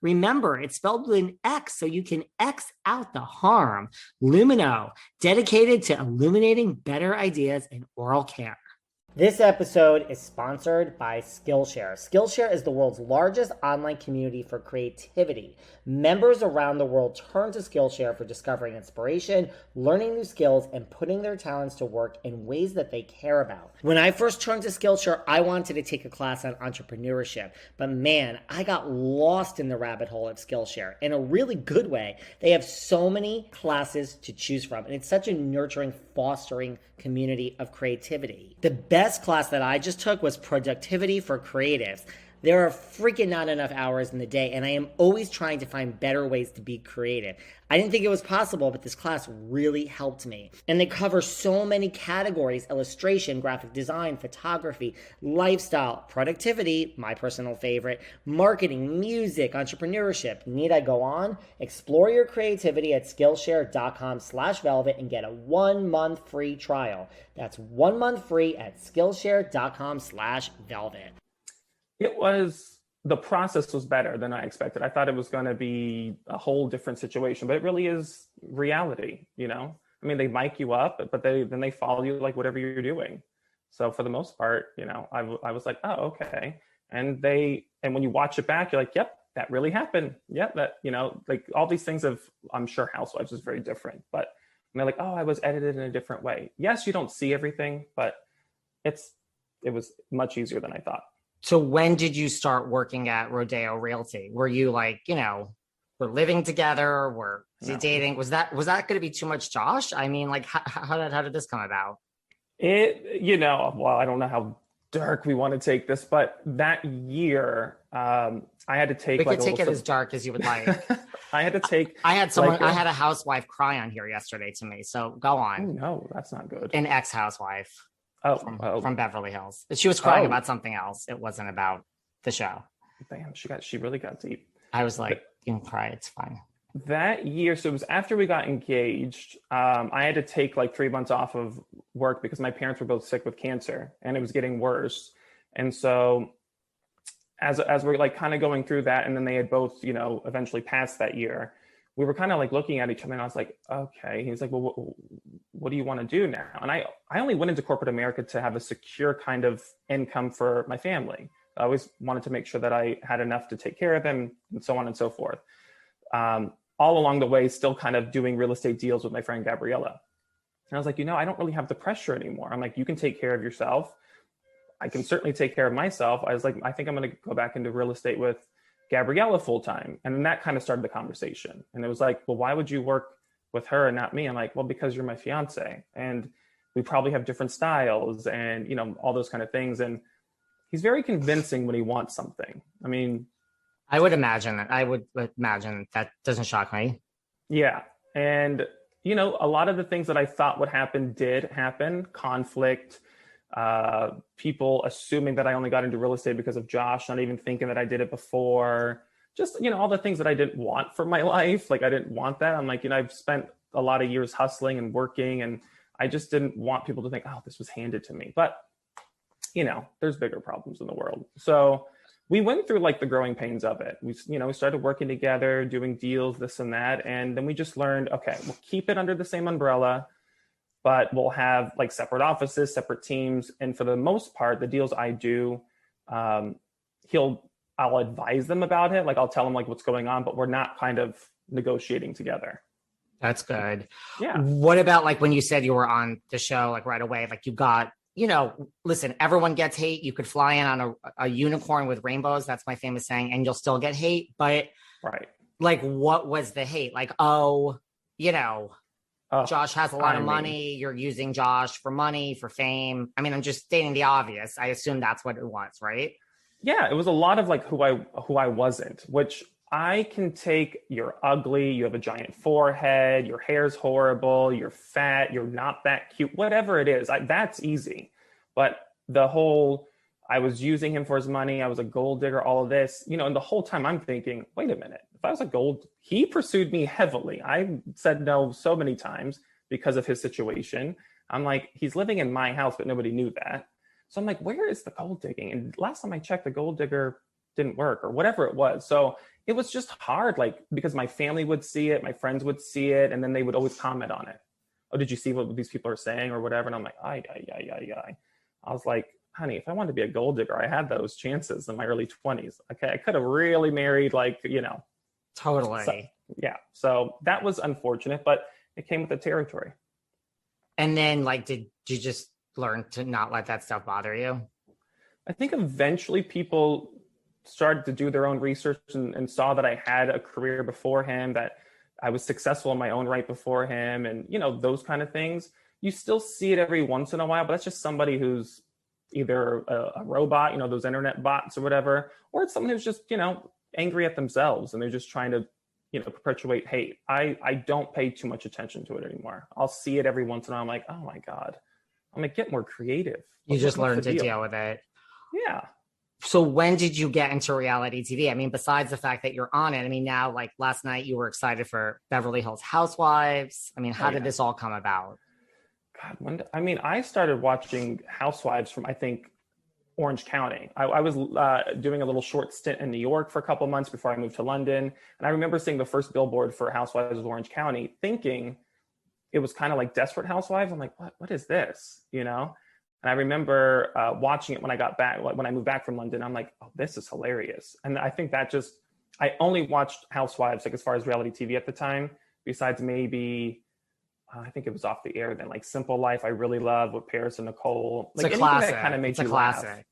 Remember, it's spelled with an X, so you can X out the harm. Lumineux, dedicated to illuminating better ideas in oral care. This episode is sponsored by Skillshare. Skillshare is the world's largest online community for creativity. Members around the world turn to Skillshare for discovering inspiration, learning new skills, and putting their talents to work in ways that they care about. When I first turned to Skillshare, I wanted to take a class on entrepreneurship, but man, I got lost in the rabbit hole of Skillshare in a really good way. They have so many classes to choose from, and it's such a nurturing, fostering community of creativity. The best class that I just took was Productivity for Creatives. There are freaking not enough hours in the day, and I am always trying to find better ways to be creative. I didn't think it was possible, but this class really helped me. And they cover so many categories: illustration, graphic design, photography, lifestyle, productivity, my personal favorite, marketing, music, entrepreneurship. Need I go on? Explore your creativity at Skillshare.com/velvet and get a 1 month free trial. That's 1 month free at Skillshare.com/velvet. The process was better than I expected. I thought it was going to be a whole different situation, but it really is reality, I mean, they mic you up, but then they follow you like whatever you're doing. So for the most part, I was like, oh, okay. And when you watch it back, you're like, yep, that really happened. Yep, that, like all these things I'm sure Housewives is very different, but they're like, oh, I was edited in a different way. Yes, you don't see everything, but it was much easier than I thought. So when did you start working at Rodeo Realty? Were you like, we're living together, we're dating? Was that going to be too much, Josh? I mean, like, how did this come about? Well, I don't know how dark we want to take this, but that year, I had to take. We could take it as dark as you would like. I had to take. I had a housewife cry on here yesterday to me. So go on. Oh, no, that's not good. An ex-housewife. From Beverly Hills. She was crying about something else. It wasn't about the show. Damn, she really got deep. I was like, you can cry, it's fine. That year, so it was after we got engaged. I had to take like 3 months off of work because my parents were both sick with cancer and it was getting worse. And so as we're like kind of going through that, and then they had both, you know, eventually passed that year, we were kind of like looking at each other, and I was like, okay. He's like, well, what do you want to do now? And I only went into corporate America to have a secure kind of income for my family. I always wanted to make sure that I had enough to take care of them, and so on and so forth. All along the way, still kind of doing real estate deals with my friend Gabriella. And I was like, you know, I don't really have the pressure anymore. I'm like, you can take care of yourself. I can certainly take care of myself. I was like, I think I'm going to go back into real estate with Gabriella full time. And then that kind of started the conversation. And it was like, well, why would you work with her and not me? I'm like, well, because you're my fiance, and we probably have different styles and, you know, all those kind of things. And he's very convincing when he wants something. I mean, I would imagine that doesn't shock me. Yeah. And, you know, a lot of the things that I thought would happen did happen. Conflict, people assuming that I only got into real estate because of Josh, not even thinking that I did it before. Just, you know, all the things that I didn't want for my life. Like, I didn't want that. I'm like, you know, I've spent a lot of years hustling and working, and I just didn't want people to think, oh, this was handed to me. But, you know, there's bigger problems in the world. So we went through like the growing pains of it. We started working together, doing deals, this and that. And then we just learned, okay, we'll keep it under the same umbrella, but we'll have like separate offices, separate teams. And for the most part, the deals I do, I'll advise them about it. Like, I'll tell them like what's going on, but we're not kind of negotiating together. That's good. Yeah. What about like when you said you were on the show, like right away, like you got, you know, listen, everyone gets hate. You could fly in on a unicorn with rainbows. That's my famous saying, and you'll still get hate. But right, like, what was the hate? Like, oh, you know, Josh has a lot of money. You're using Josh for money, for fame. I mean, I'm just stating the obvious. I assume that's what it was, right? Yeah, it was a lot of like who I wasn't, which I can take. You're ugly, you have a giant forehead, your hair's horrible, you're fat, you're not that cute, whatever it is, that's easy. But the whole, I was using him for his money, I was a gold digger, all of this, you know, and the whole time I'm thinking, wait a minute, if I was he pursued me heavily. I said no so many times because of his situation. I'm like, he's living in my house, but nobody knew that. So I'm like, where is the gold digging? And last time I checked, the gold digger didn't work or whatever it was. So it was just hard, like, because my family would see it, my friends would see it, and then they would always comment on it. Oh, did you see what these people are saying or whatever? And I'm like, I was like, honey, if I wanted to be a gold digger, I had those chances in my early 20s. Okay, I could have really married, like, you know. Totally. So, yeah. So that was unfortunate, but it came with the territory. And then, like, did you just learn to not let that stuff bother you? I think eventually people started to do their own research and saw that I had a career before him, that I was successful in my own right before him, and, you know, those kind of things. You still see it every once in a while, but that's just somebody who's either a robot, you know, those internet bots or whatever, or it's someone who's just, you know, angry at themselves and they're just trying to, you know, perpetuate hate. I don't pay too much attention to it anymore. I'll see it every once in a while. I'm like, oh my God, I'm like, get more creative. You just learn to deal with it. Yeah. So when did you get into reality TV? I mean, besides the fact that you're on it, I mean, now, like last night you were excited for Beverly Hills Housewives. I mean, how did this all come about? God, I started watching Housewives from, I think, Orange County. I was doing a little short stint in New York for a couple of months before I moved to London. And I remember seeing the first billboard for Housewives of Orange County, thinking it was kind of like Desperate Housewives. I'm like, what is this? You know? And I remember watching it when I got back, when I moved back from London. I'm like, oh, this is hilarious. And I think that I only watched Housewives, like as far as reality TV at the time, besides maybe, I think it was off the air then, like Simple Life, I really love, with Paris and Nicole. Like, it's a classic. That kind of made it's a you classic. laugh.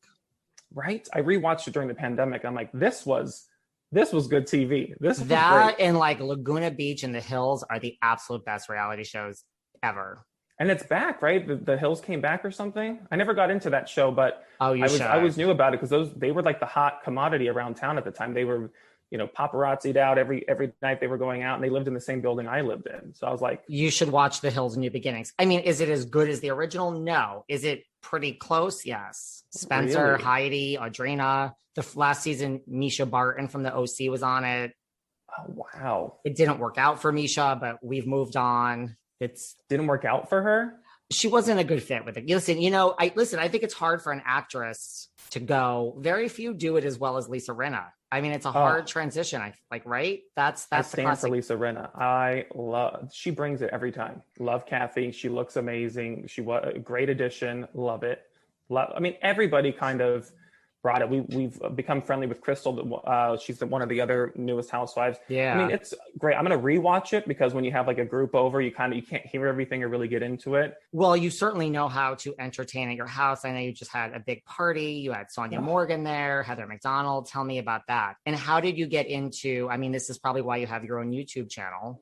Right? I rewatched it during the pandemic. I'm like, this was good TV. This was that great. And like Laguna Beach and The Hills are the absolute best reality shows ever. And it's back, right? The Hills came back or something. I never got into that show, but I always knew about it because they were like the hot commodity around town at the time. They were, you know, paparazzi'd out every night they were going out, and they lived in the same building I lived in. So I was like, you should watch The Hills New Beginnings. I mean, is it as good as the original? No. Is it pretty close? Yes. Spencer, really? Heidi, Audrina. The last season, Misha Barton from the OC was on it. Oh, wow. It didn't work out for Misha, but we've moved on. Didn't work out for her? she wasn't a good fit with it. Listen, I think it's hard for an actress to go. Very few do it as well as Lisa Rinna. I mean, it's a hard transition. Right? That's I the stand classic. for Lisa Rinna. She brings it every time. Love Kathy. She looks amazing. She was a great addition. Love it. I mean, everybody kind of brought it. We've become friendly with Crystal. She's one of the other newest housewives. Yeah. I mean, it's great. I'm going to rewatch it because when you have like a group over, you can't hear everything or really get into it. Well, you certainly know how to entertain at your house. I know you just had a big party. You had Sonja Morgan there, Heather McDonald. Tell me about that. And how did you get into, I mean, this is probably why you have your own YouTube channel.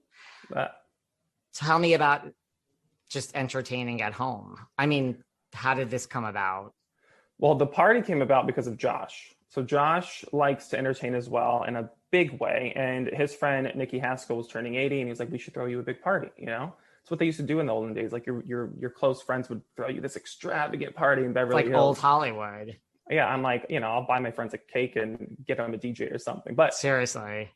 Tell me about just entertaining at home. I mean, how did this come about? Well, the party came about because of Josh. So Josh likes to entertain as well in a big way. And his friend, Nikki Haskell, was turning 80 and he's like, we should throw you a big party, It's what they used to do in the olden days. Like your close friends would throw you this extravagant party in Beverly Hills. Like old Hollywood. Yeah, I'm like, I'll buy my friends a cake and get them a DJ or something. But seriously.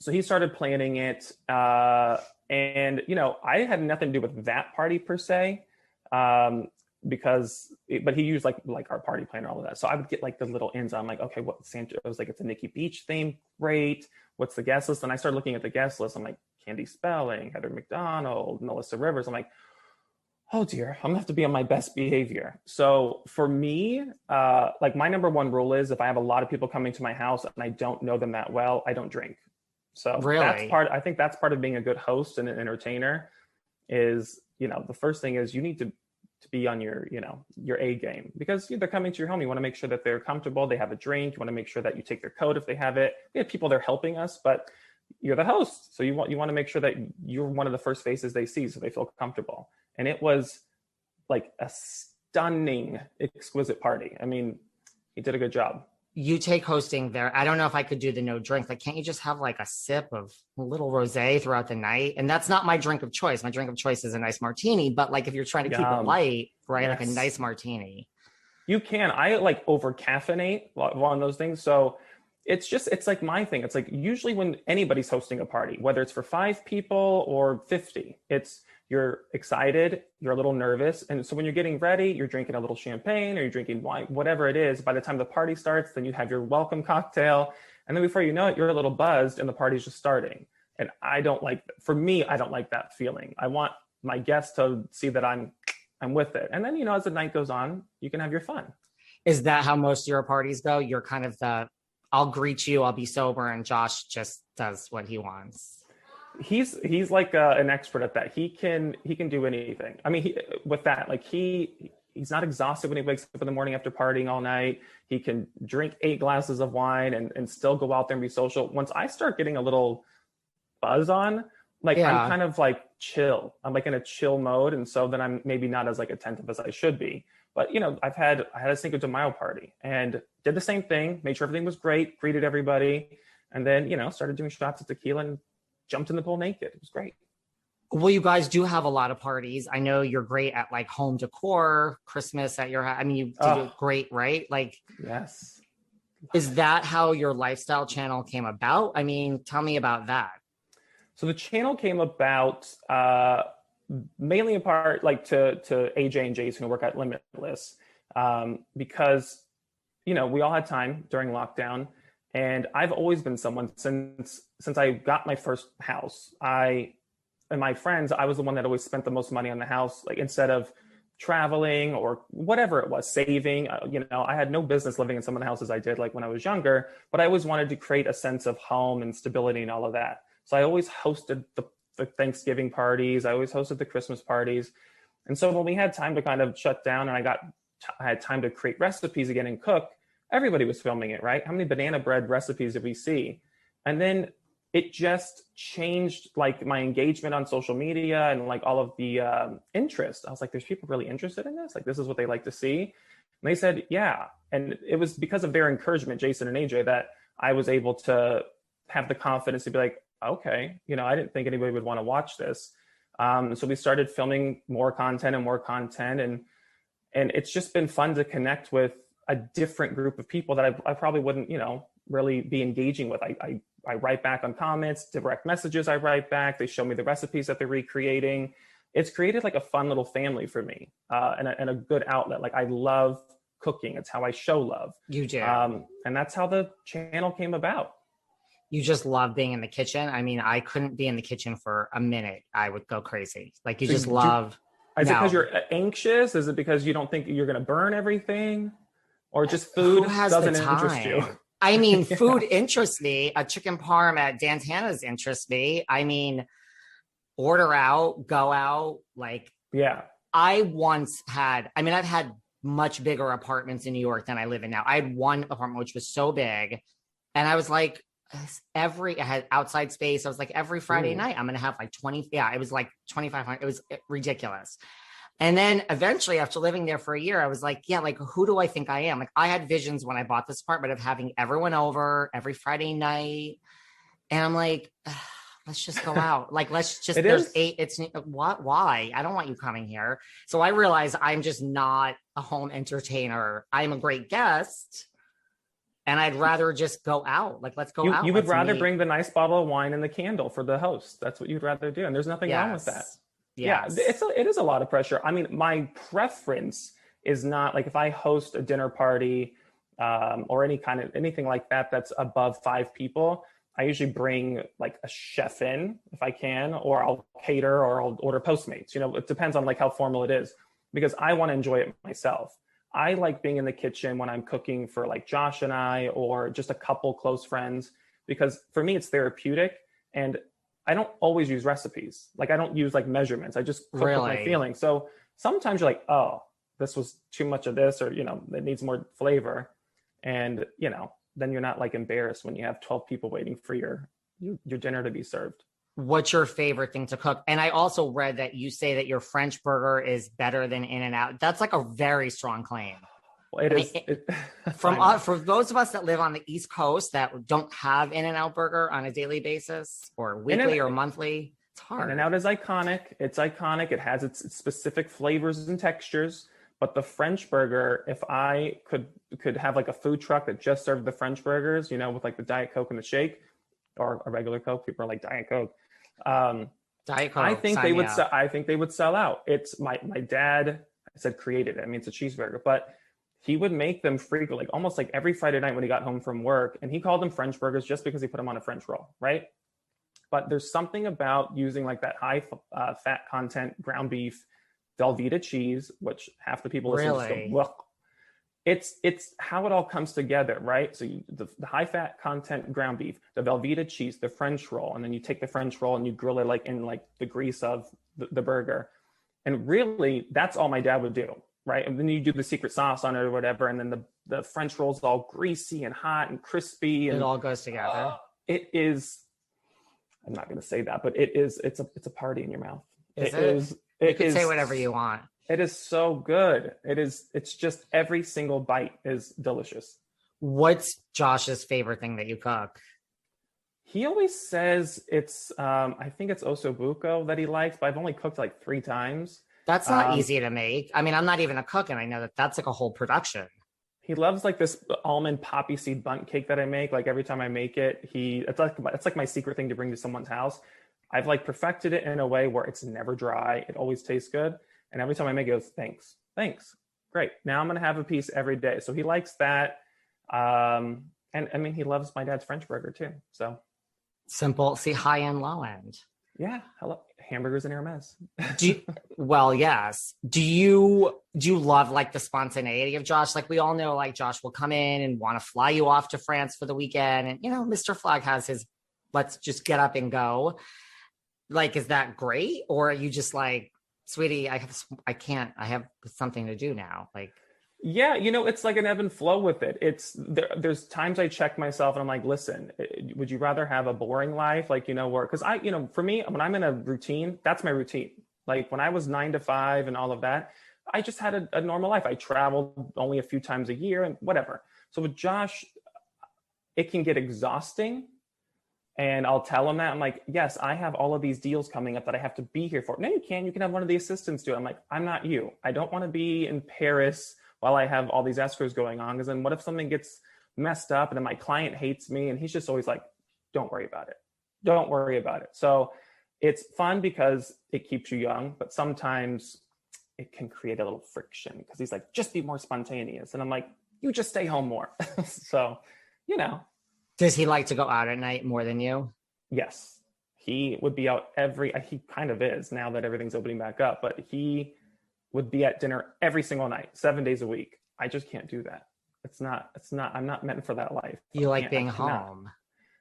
So he started planning it. And, I had nothing to do with that party per se. But he used like our party planner, all of that. So I would get like the little ins. I'm like, okay, what Santa? I was like, it's a Nikki Beach theme. Great. What's the guest list? And I started looking at the guest list. I'm like, Candy Spelling, Heather McDonald, Melissa Rivers. I'm like, oh dear, I'm gonna have to be on my best behavior. So for me, like my number one rule is if I have a lot of people coming to my house and I don't know them that well, I don't drink. So really? I think that's part of being a good host and an entertainer is, the first thing is you need to be on your A game because they're coming to your home. You want to make sure that they're comfortable. They have a drink. You want to make sure that you take their coat if they have it. We have people there helping us, but you're the host. So you want to make sure that you're one of the first faces they see so they feel comfortable. And it was like a stunning, exquisite party. I mean, he did a good job. You take hosting there. I don't know if I could do the no drink. Like, can't you just have like a sip of a little rosé throughout the night? And that's not my drink of choice. My drink of choice is a nice martini. But like, if you're trying to keep it light, right? Yes. Like a nice martini. You can. I like over caffeinate on those things. So it's like my thing. It's like usually when anybody's hosting a party, whether it's for 5 people or 50, you're excited, you're a little nervous. And so when you're getting ready, you're drinking a little champagne or you're drinking wine, whatever it is. By the time the party starts, then you have your welcome cocktail. And then before you know it, you're a little buzzed and the party's just starting. And I don't like that feeling. I want my guests to see that I'm with it. And then, as the night goes on, you can have your fun. Is that how most of your parties go? You're kind of I'll greet you, I'll be sober, and Josh just does what he wants. He's like an expert at that. He can do anything. I mean, he's not exhausted when he wakes up in the morning after partying all night. He can drink 8 glasses of wine and still go out there and be social. Once I start getting a little buzz on, I'm kind of like chill. I'm like in a chill mode. And so then I'm maybe not as like attentive as I should be. But, I had a Cinco de Mayo party and did the same thing, made sure everything was great, greeted everybody. And then, started doing shots of tequila and jumped in the pool naked. It was great. Well, you guys do have a lot of parties. I know you're great at like home decor, Christmas at your house. I mean, you do great, right? Like, yes. Is that how your lifestyle channel came about? I mean, tell me about that. So the channel came about mainly in part like to AJ and Jason who work at Limitless because, we all had time during lockdown. And I've always been someone since I got my first house, and my friends, I was the one that always spent the most money on the house. Like instead of traveling or whatever it was, saving, I had no business living in some of the houses I did like when I was younger, but I always wanted to create a sense of home and stability and all of that. So I always hosted the Thanksgiving parties. I always hosted the Christmas parties. And so when we had time to kind of shut down and I had time to create recipes again and cook, everybody was filming it, right? How many banana bread recipes did we see? And then it just changed like my engagement on social media and like all of the interest. I was like, there's people really interested in this? Like, this is what they like to see. And they said, yeah. And it was because of their encouragement, Jason and AJ, that I was able to have the confidence to be like, okay, I didn't think anybody would want to watch this. So we started filming more content. And it's just been fun to connect with a different group of people that I probably wouldn't, really be engaging with. I write back on comments, direct messages I write back. They show me the recipes that they're recreating. it's created like a fun little family for me, and a good outlet. Like I love cooking. It's how I show love. You do. And that's how the channel came about. You just love being in the kitchen. I mean, I couldn't be in the kitchen for a minute. I would go crazy. Like you just love. Is it because you're anxious? Is it because you don't think you're going to burn everything? Or just food doesn't interest you? I mean, food interests me. A chicken parm at Dantana's interests me. I mean, order out, go out. Like, yeah. I've had much bigger apartments in New York than I live in now. I had one apartment which was so big, and I was like, I had outside space. I was like, every Friday night, I'm going to have like 20. Yeah, it was like 2,500. It was ridiculous. And then eventually, after living there for a year, I was like, yeah, like, who do I think I am? Like, I had visions when I bought this apartment of having everyone over every Friday night. And I'm like, let's just go out. Like, let's just, why? I don't want you coming here. So I realized I'm just not a home entertainer. I'm a great guest. And I'd rather just go out. Like, let's go out. You would rather bring the nice bottle of wine and the candle for the host. That's what you'd rather do. And there's nothing wrong with that. Yes. Yeah, it is a lot of pressure. I mean, my preference is not like if I host a dinner party or anything like that that's above 5 people, I usually bring like a chef in if I can, or I'll cater or I'll order Postmates. You know, it depends on like how formal it is, because I want to enjoy it myself. I like being in the kitchen when I'm cooking for like Josh and I, or just a couple close friends, because for me, it's therapeutic. And I don't always use recipes. Like I don't use like measurements. I just cook with my feelings. So sometimes you're like, oh, this was too much of this, or, you know, it needs more flavor. And, you know, then you're not like embarrassed when you have 12 people waiting for your dinner to be served. What's your favorite thing to cook? And I also read that you say that your French burger is better than In-N-Out. That's like a very strong claim. Well, For those of us that live on the East Coast that don't have In-N-Out burger on a daily basis or weekly or monthly, it's hard. In-N-Out is iconic. It's iconic. It has its specific flavors and textures. But the French burger, if I could have like a food truck that just served the French burgers, you know, with like the Diet Coke and the shake, or a regular Coke, people are like Diet Coke. Diet Coke. I think they would sell out. It's my dad, I said created it. I mean, it's a cheeseburger, but he would make them frequently, like almost like every Friday night when he got home from work, and he called them French burgers just because he put them on a French roll, right? But there's something about using like that high fat content ground beef, Velveeta cheese, which half the people listen to go, well, it's how it all comes together, right? So the high fat content ground beef, the Velveeta cheese, the French roll, and then you take the French roll and you grill it like in like the grease of the burger. And really, that's all my dad would do. Right. And then you do the secret sauce on it or whatever. And then the French roll's all greasy and hot and crispy. And it all goes together. It is. I'm not going to say that, but it's a party in your mouth. You can say whatever you want. It is so good. It's just every single bite is delicious. What's Josh's favorite thing that you cook? He always says it's, I think it's ossobuco that he likes, but I've only cooked like 3 times. That's not easy to make. I mean, I'm not even a cook, and I know that that's like a whole production. He loves like this almond poppy seed bundt cake that I make. Like every time I make it, it's like my secret thing to bring to someone's house. I've like perfected it in a way where it's never dry. It always tastes good. And every time I make it, it goes, thanks. Great. Now I'm going to have a piece every day. So he likes that. And I mean, he loves my dad's French burger too. So simple. See, high end, low end. Yeah. Hello. Hamburgers and Hermes. Well, yes. Do you love like the spontaneity of Josh? Like we all know, like Josh will come in and want to fly you off to France for the weekend. And, you know, Mr. Flagg has his, let's just get up and go. Like, is that great? Or are you just like, sweetie, I have something to do now. Like, yeah, you know, it's like an ebb and flow with it. There's times I check myself and I'm like, listen, would you rather have a boring life? Like, you know, work? Because for me, when I'm in a routine, that's my routine. Like when I was 9 to 5 and all of that, I just had a normal life. I traveled only a few times a year and whatever. So with Josh, it can get exhausting. And I'll tell him that. I'm like, yes, I have all of these deals coming up that I have to be here for. No, you can't. You can have one of the assistants do it. I'm like, I'm not you. I don't want to be in Paris while I have all these escrows going on. Because then what if something gets messed up and then my client hates me? And he's just always like, don't worry about it. Don't worry about it. So It's fun because it keeps you young, but sometimes it can create a little friction because he's like, just be more spontaneous. And I'm like, you just stay home more. So, you know. Does he like to go out at night more than you? Yes. He would be out he kind of is now that everything's opening back up, but he would be at dinner every single night, 7 days a week. I just can't do that. I'm not meant for that life. You like being home.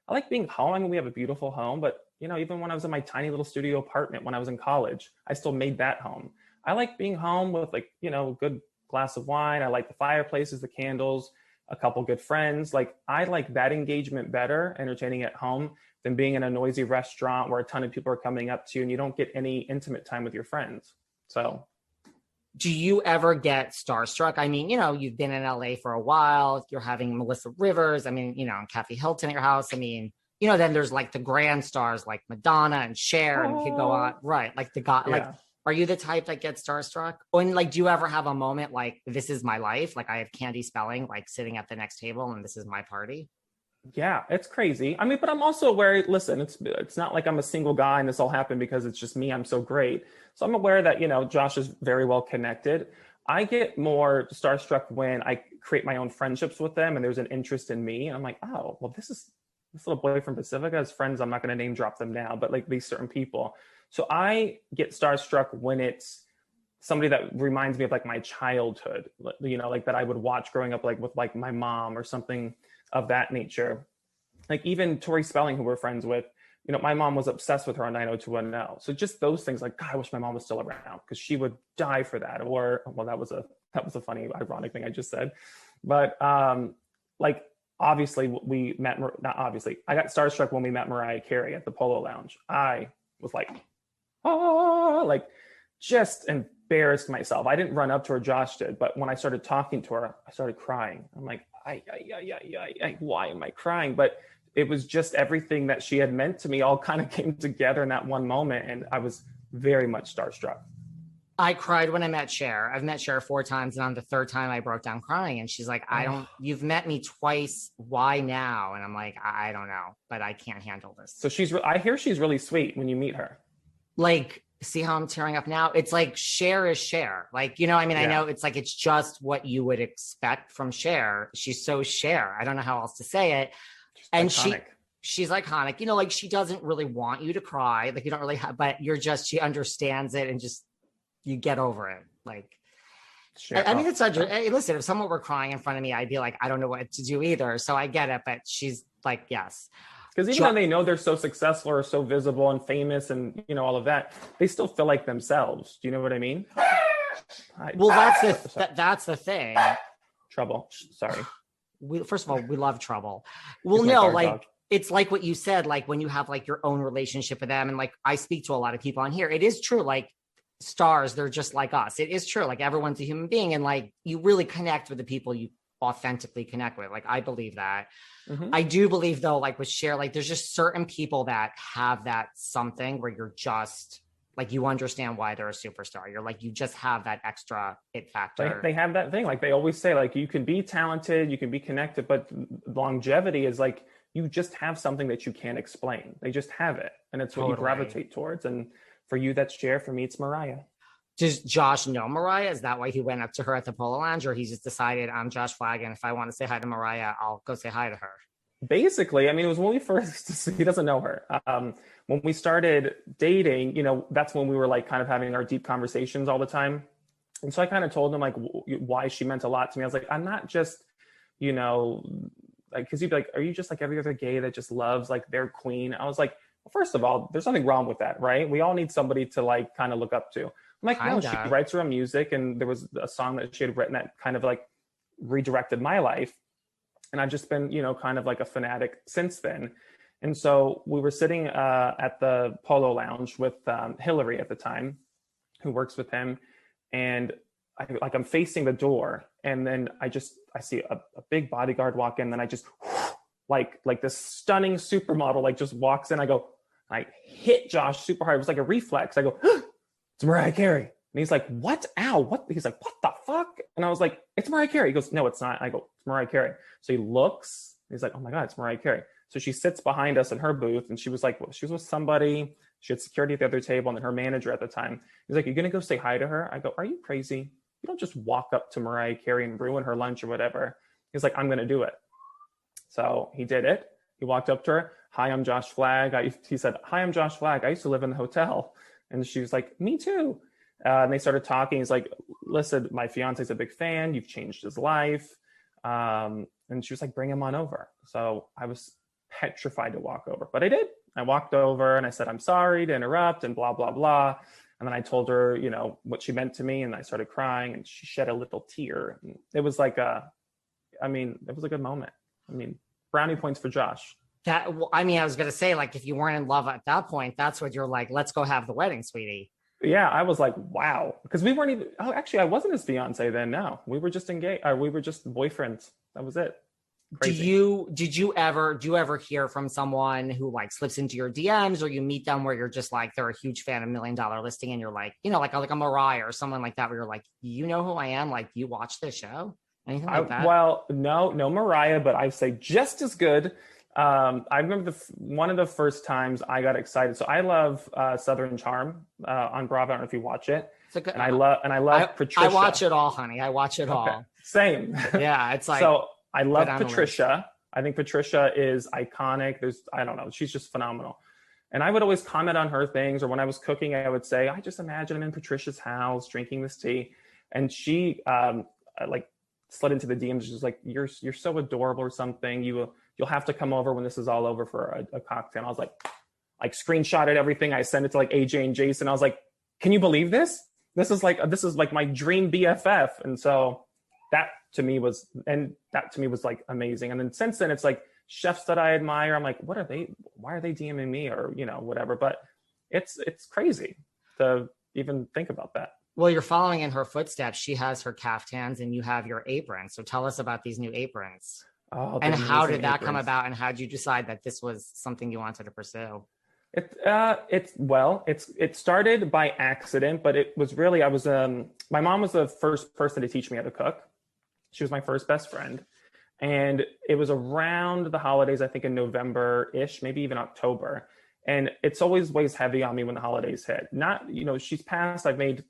I like being home. I mean, we have a beautiful home, but you know, even when I was in my tiny little studio apartment, when I was in college, I still made that home. I like being home with like, you know, a good glass of wine. I like the fireplaces, the candles, a couple good friends. Like I like that engagement better, entertaining at home, than being in a noisy restaurant where a ton of people are coming up to you and you don't get any intimate time with your friends. So. Do you ever get starstruck? I mean, you know, you've been in LA for a while. You're having Melissa Rivers. I mean, you know, and Kathy Hilton at your house. I mean, you know, then there's like the grand stars like Madonna and Cher, and you could go on, right? Like the guy, like, are you the type that gets starstruck? And like, do you ever have a moment like, this is my life? Like I have Candy Spelling, like sitting at the next table and this is my party. Yeah, it's crazy. I mean, but I'm also aware, listen, it's not like I'm a single guy and this all happened because it's just me. I'm so great. So I'm aware that, you know, Josh is very well connected. I get more starstruck when I create my own friendships with them and there's an interest in me. And I'm like, oh, well, this little boy from Pacifica has friends. I'm not going to name drop them now, but like these certain people. So I get starstruck when it's somebody that reminds me of like my childhood, you know, like that I would watch growing up, like with like my mom or something of that nature. Like even Tori Spelling, who we're friends with, you know, my mom was obsessed with her on 90210. So just those things, like, God, I wish my mom was still around because she would die for that. Or, well, that was a funny, ironic thing I just said. But like, obviously we met, not obviously, I got starstruck when we met Mariah Carey at the Polo Lounge. I was like, oh, like just embarrassed myself. I didn't run up to her, Josh did. But when I started talking to her, I started crying. I'm like, why am I crying? But it was just everything that she had meant to me all kind of came together in that one moment. And I was very much starstruck. I cried when I met Cher. I've met Cher 4 times. And on the 3rd time I broke down crying. And she's like, you've met me twice. Why now? And I'm like, I don't know, but I can't handle this. So I hear she's really sweet when you meet her. Like, see how I'm tearing up now? It's like Cher is Cher. Like, you know, I mean, I know it's like, it's just what you would expect from Cher. She's so Cher. I don't know how else to say it. And iconic. She's iconic, you know, like she doesn't really want you to cry. Like you don't really have, but she understands it and just, you get over it. Like, I mean, it's such hey, listen, if someone were crying in front of me, I'd be like, I don't know what to do either. So I get it, but she's like, yes. Because even when they know they're so successful or so visible and famous and, you know, all of that, they still feel like themselves. Do you know what I mean? Well, that's the thing. Trouble. Sorry. First of all, we love trouble. Well, no, like dog. It's like what you said, like when you have like your own relationship with them. And like, I speak to a lot of people on here. It is true. Like stars, they're just like us. It is true. Like everyone's a human being. And like, you really connect with the people you authentically connect with. Like, I believe that. Mm-hmm. I do believe though, like with Cher, like there's just certain people that have that something where you're just like, you understand why they're a superstar. You're like, you just have that extra it factor. They have that thing. Like they always say, like, you can be talented, you can be connected, but longevity is like, you just have something that you can't explain. They just have it. And it's what you gravitate towards. And for you, that's Cher. For me, it's Mariah. Does Josh know Mariah? Is that why he went up to her at the Polo Lounge? Or he just decided, I'm Josh Flagg, and if I want to say hi to Mariah, I'll go say hi to her? Basically, I mean, it was when we first, he doesn't know her. When we started dating, you know, that's when we were like kind of having our deep conversations all the time. And so I kind of told him like why she meant a lot to me. I was like, I'm not just, you know, like, cause he'd be like, are you just like every other gay that just loves like their queen? I was like, well, first of all, there's nothing wrong with that, right? We all need somebody to like kind of look up to. I'm like, no, she writes her own music. And there was a song that she had written that kind of like redirected my life. And I've just been, you know, kind of like a fanatic since then. And so we were sitting at the Polo Lounge with Hillary at the time, who works with him. And I'm facing the door. And then I see a big bodyguard walk in. Then I just like this stunning supermodel, like just walks in. I hit Josh super hard. It was like a reflex. I go, it's Mariah Carey. And he's like, what? Ow, what? He's like, what the fuck? And I was like, it's Mariah Carey. He goes, no, it's not. I go, it's Mariah Carey. So he looks, he's like, oh my God, it's Mariah Carey. So she sits behind us in her booth and she was like, well, she was with somebody. She had security at the other table, and then her manager at the time. He's like, "You're going to go say hi to her?" I go, "Are you crazy? You don't just walk up to Mariah Carey and ruin her lunch or whatever." He's like, "I'm going to do it." So he did it. He walked up to her. "Hi, I'm Josh Flagg." He said, "Hi, I'm Josh Flagg. I used to live in the hotel." And she was like, "Me too." And they started talking. He's like, "Listen, my fiance's a big fan. You've changed his life." And she was like, "Bring him on over." So I was petrified to walk over, but I did. I walked over and I said, "I'm sorry to interrupt," and blah, blah, blah. And then I told her, you know, what she meant to me. And I started crying, and she shed a little tear. And it was like it was a good moment. I mean, brownie points for Josh. I was going to say, like, if you weren't in love at that point, that's what you're like, let's go have the wedding, sweetie. Yeah, I was like, wow. Because we weren't even, actually, I wasn't his fiance then, no. We were just engaged, we were just boyfriends. That was it. Crazy. Do you ever hear from someone who like slips into your DMs, or you meet them where you're just like, they're a huge fan of $1 Million Listing, and you're like, you know, like a Mariah or someone like that, where you're like, you know who I am? Like, you watch this show? Anything like that? Well, no Mariah, but I say just as good. I remember one of the first times I got excited. So I love Southern Charm on Bravo. I don't know if you watch it. And I love Patricia. I watch it all, honey. I watch it all. Same. Yeah, it's like so I love Patricia. I think Patricia is iconic. I don't know, she's just phenomenal. And I would always comment on her things, or when I was cooking, I would say, I just imagine I'm in Patricia's house drinking this tea. And she like slid into the DMs. She's like, you're so adorable or something. You'll have to come over when this is all over for a cocktail. And I was like screenshotted everything. I sent it to like AJ and Jason. I was like, can you believe this? This is like my dream BFF. And so that to me was like amazing. And then since then, it's like chefs that I admire. I'm like, why are they DMing me, or, you know, whatever. But it's crazy to even think about that. Well, you're following in her footsteps. She has her caftans and you have your aprons. So tell us about these new aprons. Oh, and how did that come about? And how did you decide that this was something you wanted to pursue? It started by accident, but it was really, my mom was the first person to teach me how to cook. She was my first best friend. And it was around the holidays, I think in November-ish, maybe even October. And it's always weighs heavy on me when the holidays hit. Not, you know, she's passed. I've made,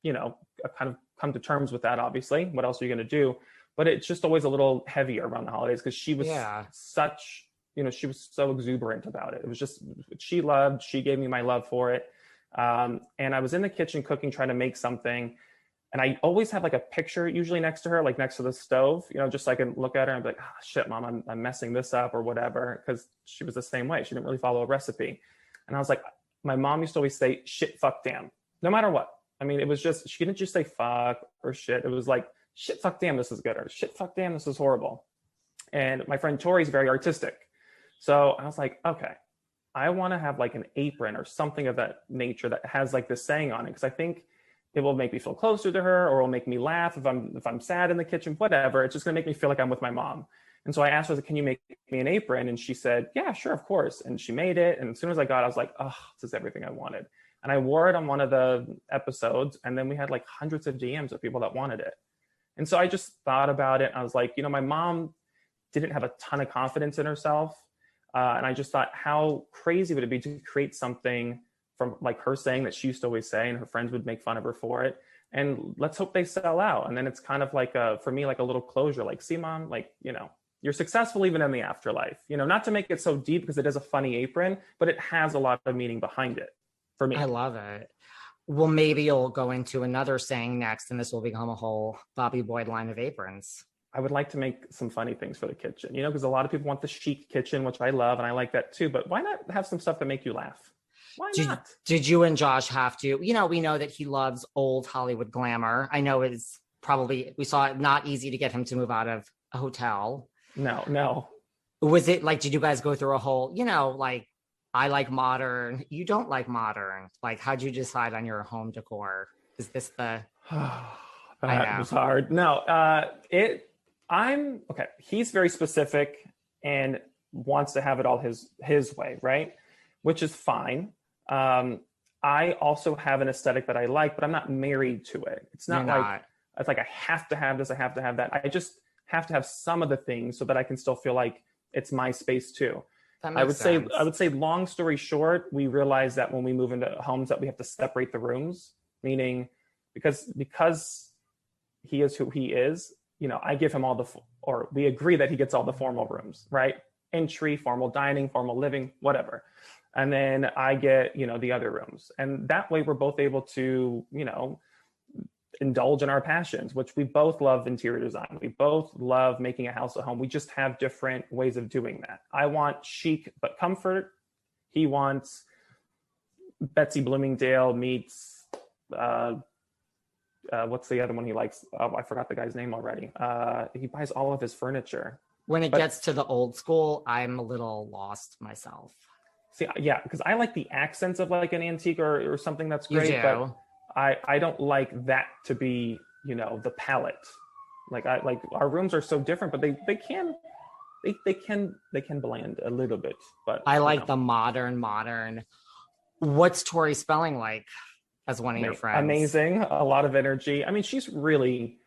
you know, I kind of come to terms with that, obviously. What else are you going to do? But it's just always a little heavier around the holidays because she was she was so exuberant about it. It was just, she gave me my love for it. And I was in the kitchen cooking, trying to make something. And I always have like a picture usually next to her, like next to the stove, you know, just so I can look at her and be like, oh, shit, Mom, I'm messing this up or whatever. Because she was the same way. She didn't really follow a recipe. And I was like, my mom used to always say, shit, fuck, damn, no matter what. I mean, it was just, she didn't just say fuck or shit. It was like, shit, fuck, damn, this is good. Or shit, fuck, damn, this is horrible. And my friend Tori is very artistic. So I was like, okay, I want to have like an apron or something of that nature that has like this saying on it. Because I think it will make me feel closer to her, or it'll make me laugh if I'm sad in the kitchen, whatever. It's just gonna make me feel like I'm with my mom. And so I asked her, can you make me an apron? And she said, yeah, sure, of course. And she made it. And as soon as I got it, I was like, oh, this is everything I wanted. And I wore it on one of the episodes. And then we had like hundreds of DMs of people that wanted it. And so I just thought about it. I was like, you know, my mom didn't have a ton of confidence in herself. And I just thought, how crazy would it be to create something from like her saying that she used to always say, and her friends would make fun of her for it. And let's hope they sell out. And then it's kind of like for me, like a little closure, like, see, Mom, like, you know, you're successful even in the afterlife, you know, not to make it so deep because it is a funny apron, but it has a lot of meaning behind it for me. I love it. Well, maybe you'll go into another saying next, and this will become a whole Bobby Boyd line of aprons. I would like to make some funny things for the kitchen, you know, because a lot of people want the chic kitchen, which I love, and I like that too. But why not have some stuff that make you laugh? Why not? Did you and Josh have to, you know, we know that he loves old Hollywood glamour. I know it's probably, we saw it not easy to get him to move out of a hotel. No. Was it like, did you guys go through a whole, you know, like, I like modern, you don't like modern. Like, how'd you decide on your home decor? Is this the... That was hard. No, okay. He's very specific and wants to have it all his way, right? Which is fine. I also have an aesthetic that I like, but I'm not married to it. It's not it's like I have to have this, I have to have that. I just have to have some of the things so that I can still feel like it's my space too. That I makes sense. would say long story short, we realized that when we move into homes that we have to separate the rooms, meaning because he is who he is, I give him or we agree that he gets all the formal rooms, right? Entry, formal dining, formal living, whatever. And then I get, the other rooms. And that way we're both able to, indulge in our passions, which we both love interior design. We both love making a house a home. We just have different ways of doing that. I want chic but comfort. He wants Betsy Bloomingdale meets what's the other one he likes? Oh, I forgot the guy's name already. He buys all of his furniture. When it gets to the old school, I'm a little lost myself. See, yeah, because I like the accents of like an antique or something that's great. You do. But I don't like that to be, the palette. Like our rooms are so different, but they can blend a little bit. But I like the modern. What's Tori Spelling like as one of your friends? Amazing, a lot of energy. I mean, she's really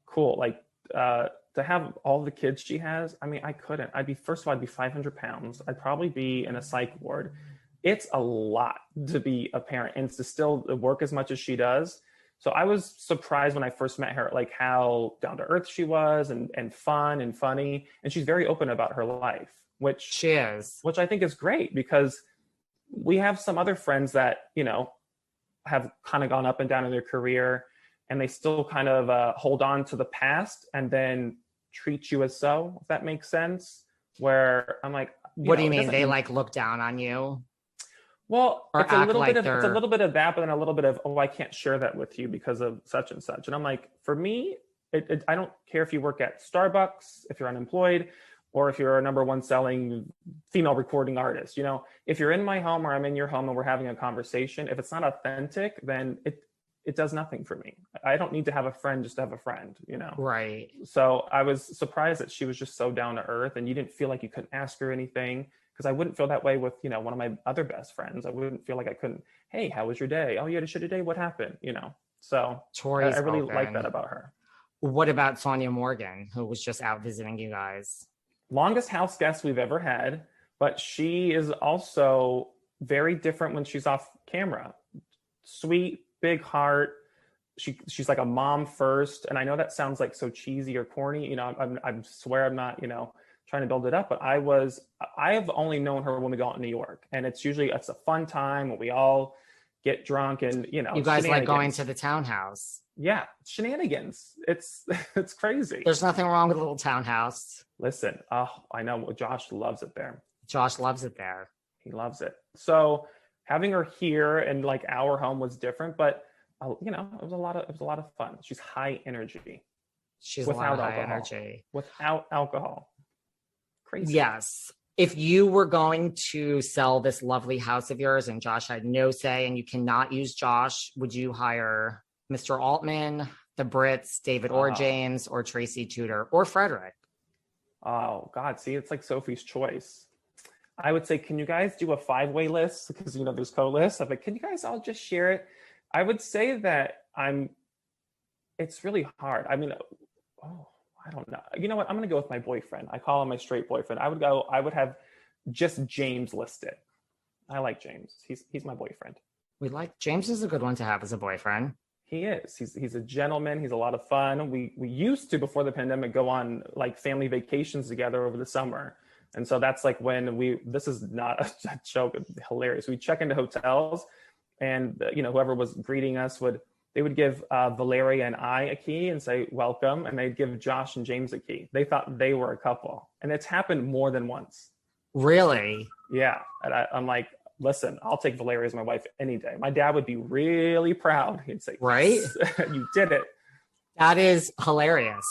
cool. Like to have all the kids she has. I mean, I couldn't. I'd be 500 pounds. I'd probably be in a psych ward. It's a lot to be a parent and to still work as much as she does. So I was surprised when I first met her, like how down to earth she was and fun and funny. And she's very open about her life, which she is, which I think is great because we have some other friends that, have kind of gone up and down in their career and they still kind of hold on to the past and then treat you as so, if that makes sense. Where I'm like, what do you mean? They like look down on you? Well, or it's a little bit of that, but then a little bit of, I can't share that with you because of such and such. And I'm like, for me, I don't care if you work at Starbucks, if you're unemployed, or if you're a #1 selling female recording artist. If you're in my home or I'm in your home and we're having a conversation, if it's not authentic, then it does nothing for me. I don't need to have a friend just to have a friend, Right. So I was surprised that she was just so down to earth and you didn't feel like you couldn't ask her anything. Because I wouldn't feel that way with, one of my other best friends. I wouldn't feel like I couldn't, hey, how was your day? Oh, you had a shitty day? What happened? So Tori's I really open. like that about her. What about Sonja Morgan, who was just out visiting you guys? Longest house guest we've ever had, but she is also very different when she's off camera. Sweet, big heart. She's like a mom first. And I know that sounds like so cheesy or corny. I swear I'm not, trying to build it up, but I've only known her when we go out in New York, and it's a fun time when we all get drunk and you guys like going to the townhouse. Yeah, shenanigans. It's crazy. There's nothing wrong with a little townhouse. Listen, I know Josh loves it there. Josh loves it there. He loves it. So having her here and like our home was different, but it was a lot of fun. She's high energy. She's without high energy. Without alcohol. Crazy. Yes. If you were going to sell this lovely house of yours and Josh had no say and you cannot use Josh, would you hire Mr. Altman, the Brits, David or James, or Tracy, Tutor, or Fredrik? Oh, God. See, it's like Sophie's Choice. I would say, can you guys do a 5-way list? Because, there's co-lists. I'm like, can you guys all just share it? I would say that it's really hard. I mean, I don't know. You know what? I'm going to go with my boyfriend. I call him my straight boyfriend. I would have just James listed. I like James. He's my boyfriend. James is a good one to have as a boyfriend. He is. He's a gentleman. He's a lot of fun. We used to, before the pandemic, go on like family vacations together over the summer. And so that's like when this is not a joke, it's hilarious. We check into hotels and, whoever was greeting us they would give Valeria and I a key and say, welcome. And they'd give Josh and James a key. They thought they were a couple. And it's happened more than once. Really? Yeah. And I'm like, listen, I'll take Valeria as my wife any day. My dad would be really proud. He'd say, right? You did it. That is hilarious.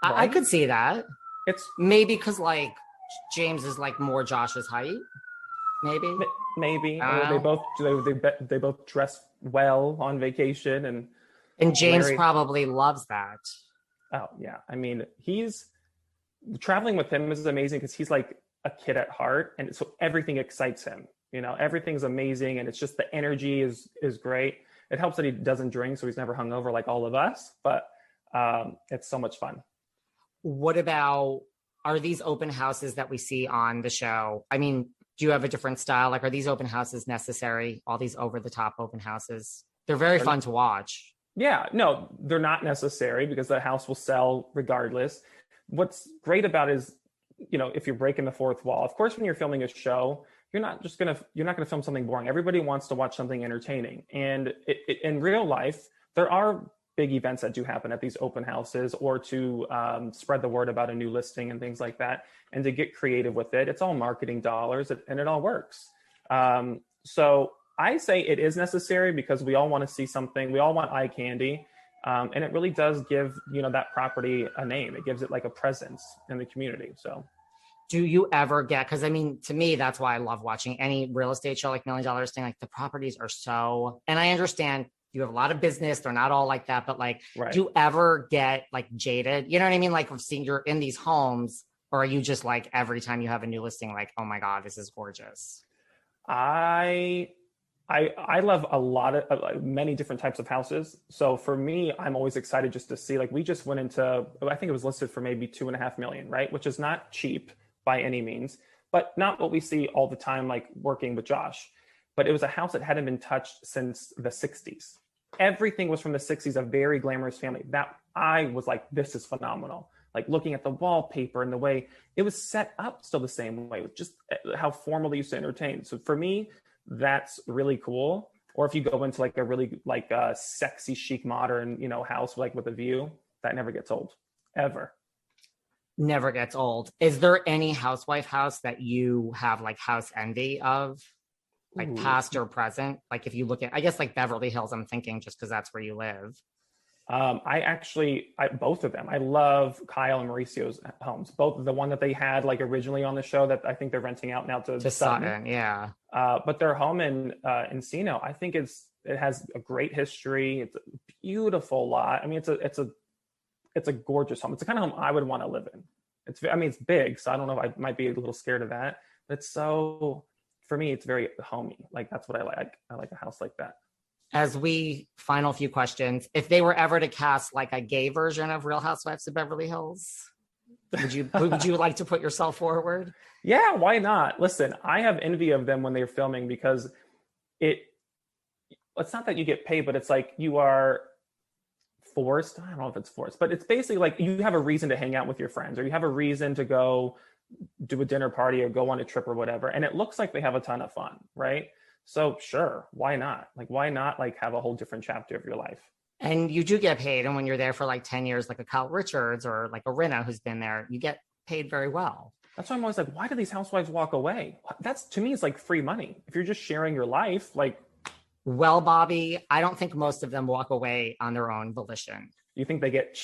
Right? I could see that. It's maybe because like James is like more Josh's height. Maybe. They both dress well on vacation and James probably loves that. Oh yeah. I mean, traveling with him is amazing because he's like a kid at heart. And so everything excites him, everything's amazing. And it's just the energy is great. It helps that he doesn't drink. So he's never hungover like all of us, but it's so much fun. What about, are these open houses that we see on the show? I mean, Do you have a different style? Like, are these open houses necessary? All these over the top open houses? They're very fun to watch. Yeah, no, they're not necessary because the house will sell regardless. What's great about it is, if you're breaking the fourth wall, of course, when you're filming a show, you're not gonna film something boring. Everybody wants to watch something entertaining. And in real life, there are big events that do happen at these open houses, or to spread the word about a new listing and things like that. And to get creative with it, it's all marketing dollars, and it all works. So I say it is necessary because we all want to see something. We all want eye candy. And it really does give, that property a name. It gives it like a presence in the community. So do you ever get, because I mean, to me, that's why I love watching any real estate show, like $1 Million Listing. Like, the properties are so, and I understand you have a lot of business. They're not all like that, but like, right. Do you ever get like jaded? You know what I mean? Like, seeing you're in these homes, or are you just like, every time you have a new listing, like, oh my God, this is gorgeous? I love a lot of many different types of houses. So for me, I'm always excited just to see, like, we just went into, I think it was listed for maybe 2.5 million, right? Which is not cheap by any means, but not what we see all the time, like working with Josh. But it was a house that hadn't been touched since the 60s. Everything was from the 60s, a very glamorous family. That I was like, this is phenomenal. Like, looking at the wallpaper and the way it was set up still the same way, just how formal they used to entertain. So for me, that's really cool. Or if you go into like a really like a sexy, chic, modern, house, like with a view, that never gets old, ever. Never gets old. Is there any housewife house that you have like house envy of? Like, ooh, past or present? Like, if you look at, I guess, like Beverly Hills, I'm thinking just because that's where you live. Both of them. I love Kyle and Mauricio's homes. Both, the one that they had like originally on the show that I think they're renting out now to Sutton. Yeah. But their home in Encino, I think it has a great history. It's a beautiful lot. I mean, it's a gorgeous home. It's the kind of home I would want to live in. It's big, so I don't know if I might be a little scared of that. But for me, it's very homey. Like, that's what I like. I like a house like that. As we final few questions, if they were ever to cast like a gay version of Real Housewives of Beverly Hills, would you like to put yourself forward? Yeah, why not? Listen, I have envy of them when they're filming because it's not that you get paid, but it's like you are forced. I don't know if it's forced, but it's basically like you have a reason to hang out with your friends, or you have a reason to go do a dinner party or go on a trip or whatever. And it looks like they have a ton of fun, right? So sure, why not? Like, why not like have a whole different chapter of your life? And you do get paid. And when you're there for like 10 years, like a Kyle Richards or like a Rinna who's been there, you get paid very well. That's why I'm always like, why do these housewives walk away? That's, to me, it's like free money. If you're just sharing your life, like. Well, Bobby, I don't think most of them walk away on their own volition. You think they get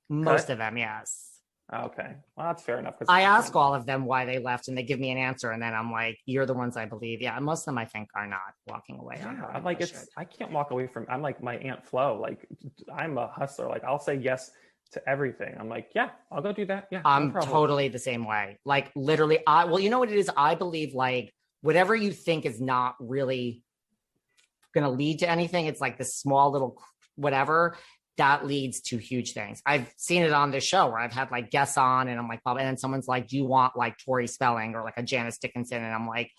most of them, yes. Okay. Well, that's fair enough. I ask all of them why they left and they give me an answer. And then I'm like, you're the ones I believe. Yeah. Most of them I think are not walking away. Yeah, I'm like, I can't walk away from, I'm like my Aunt Flo. Like, I'm a hustler. Like, I'll say yes to everything. I'm like, yeah, I'll go do that. Yeah. I'm totally the same way. Like, literally, well, you know what it is? I believe like whatever you think is not really going to lead to anything. It's like this small little whatever that leads to huge things. I've seen it on this show where I've had like guests on and I'm like, and then someone's like, do you want like Tori Spelling or like a Janice Dickinson? And I'm like,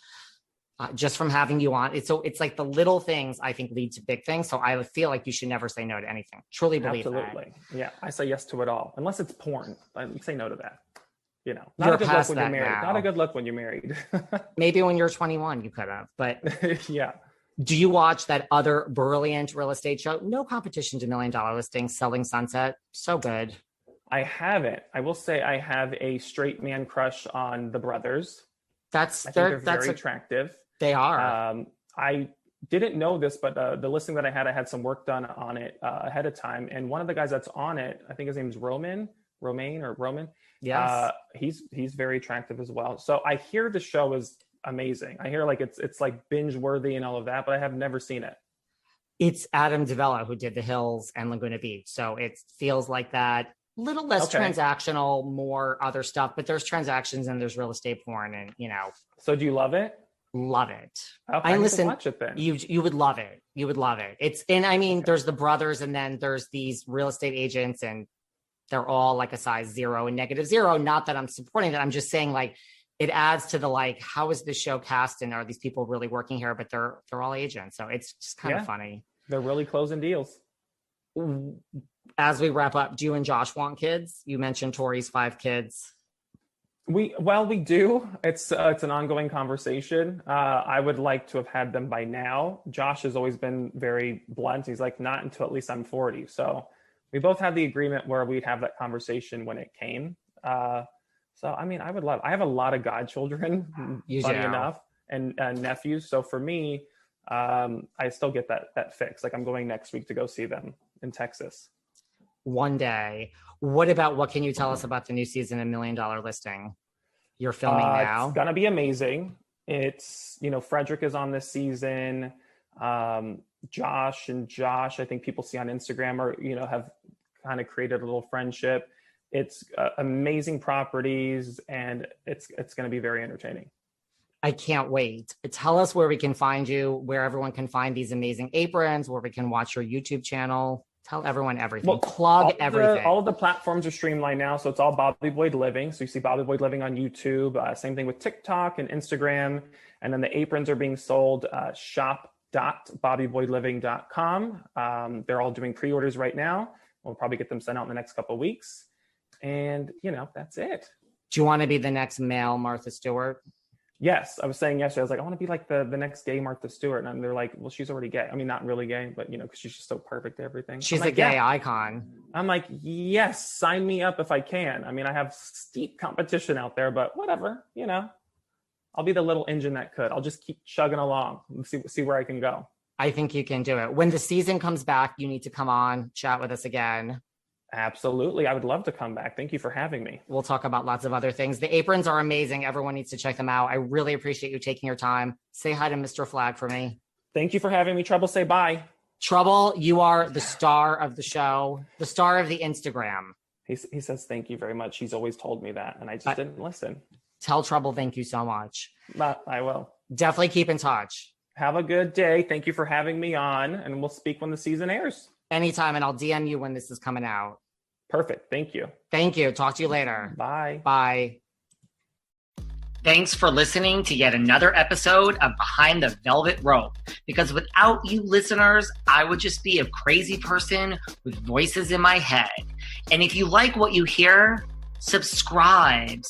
just from having you on. It's like the little things I think lead to big things. So I feel like you should never say no to anything. Truly believe Absolutely. That. Yeah. I say yes to it all. Unless it's porn. I say no to that. Not you're a good look when you're married. Now. Not a good look when you're married. Maybe when you're 21, you could have, but yeah. Do you watch that other brilliant real estate show? No competition to $1 Million Listings, Selling Sunset. So good. I haven't. I will say I have a straight man crush on the brothers. They're very attractive. They are. I didn't know this, but the listing that I had some work done on it ahead of time. And one of the guys that's on it, I think his name is Roman. Yes. He's very attractive as well. So I hear the show is amazing. I hear like it's like binge worthy and all of that, but I have never seen it. It's Adam DeVella who did The Hills and Laguna Beach. So it feels like that, little less transactional, more other stuff, but there's transactions and there's real estate porn and, So do you love it? Love it. Okay, I listen, watch it then. You would love it. You would love it. There's the brothers and then there's these real estate agents and they're all like a size 0 and -0. Not that I'm supporting that. I'm just saying like, it adds to the like, how is this show cast and are these people really working here? But they're all agents. So it's just kind of funny. They're really closing deals. As we wrap up, do you and Josh want kids? You mentioned Tori's 5 kids. We do. It's an ongoing conversation. I would like to have had them by now. Josh has always been very blunt. He's like, not until at least I'm 40. So we both had the agreement where we'd have that conversation when it came. So, I mean, I have a lot of godchildren, funny enough, and nephews. So for me, I still get that fix. Like I'm going next week to go see them in Texas. One day. What can you tell us about the new season of $1 Million Listing? You're filming now. It's going to be amazing. It's, Fredrik is on this season. Josh, I think people see on Instagram or, have kind of created a little friendship. It's amazing properties and it's going to be very entertaining. I can't wait. Tell us where we can find you, where everyone can find these amazing aprons, where we can watch your YouTube channel. Tell everyone everything. Well, plug everything. All of the platforms are streamlined now. So it's all Bobby Boyd Living. So you see Bobby Boyd Living on YouTube. Same thing with TikTok and Instagram. And then the aprons are being sold shop.bobbyboydliving.com. They're all doing pre-orders right now. We'll probably get them sent out in the next couple of weeks. And, that's it. Do you want to be the next male Martha Stewart? Yes, I was saying yesterday, I was like, I want to be like the next gay Martha Stewart. And they're like, well, she's already gay. I mean, not really gay, but, because she's just so perfect at everything. She's a gay icon. I'm like, yes, sign me up if I can. I mean, I have steep competition out there, but whatever, I'll be the little engine that could. I'll just keep chugging along and see where I can go. I think you can do it. When the season comes back, you need to come on, chat with us again. Absolutely. I would love to come back. Thank you for having me. We'll talk about lots of other things. The aprons are amazing. Everyone needs to check them out. I really appreciate you taking your time. Say hi to Mr. Flagg for me. Thank you for having me. Trouble, say bye. Trouble, you are the star of the show, the star of the Instagram. He says thank you very much. He's always told me that, and I just didn't listen. Tell Trouble thank you so much. I will. Definitely keep in touch. Have a good day. Thank you for having me on, and we'll speak when the season airs. Anytime, and I'll DM you when this is coming out. Perfect. Thank you. Thank you. Talk to you later. Bye. Bye. Thanks for listening to yet another episode of Behind the Velvet Rope. Because without you listeners, I would just be a crazy person with voices in my head. And if you like what you hear, subscribe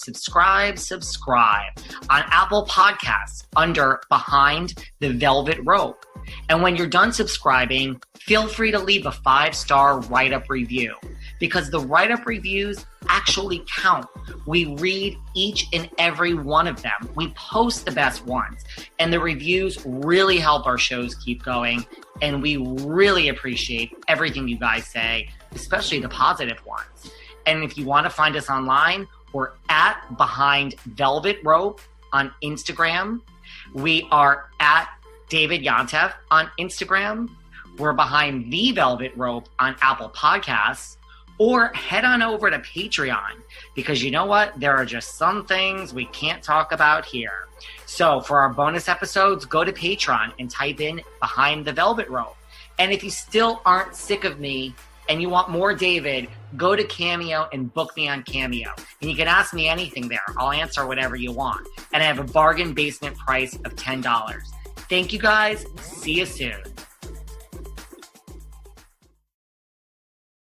on Apple Podcasts under Behind the Velvet Rope. And when you're done subscribing, feel free to leave a 5-star write-up review because the write-up reviews actually count. We read each and every one of them. We post the best ones, and the reviews really help our shows keep going. And we really appreciate everything you guys say, especially the positive ones. And if you want to find us online, we're at Behind Velvet Rope on Instagram. We are at David Yontef on Instagram. We're Behind the Velvet Rope on Apple Podcasts. Or head on over to Patreon because you know what? There are just some things we can't talk about here. So for our bonus episodes, go to Patreon and type in Behind the Velvet Rope. And if you still aren't sick of me and you want more David, go to Cameo and book me on Cameo. And you can ask me anything there. I'll answer whatever you want. And I have a bargain basement price of $10. Thank you guys. See you soon.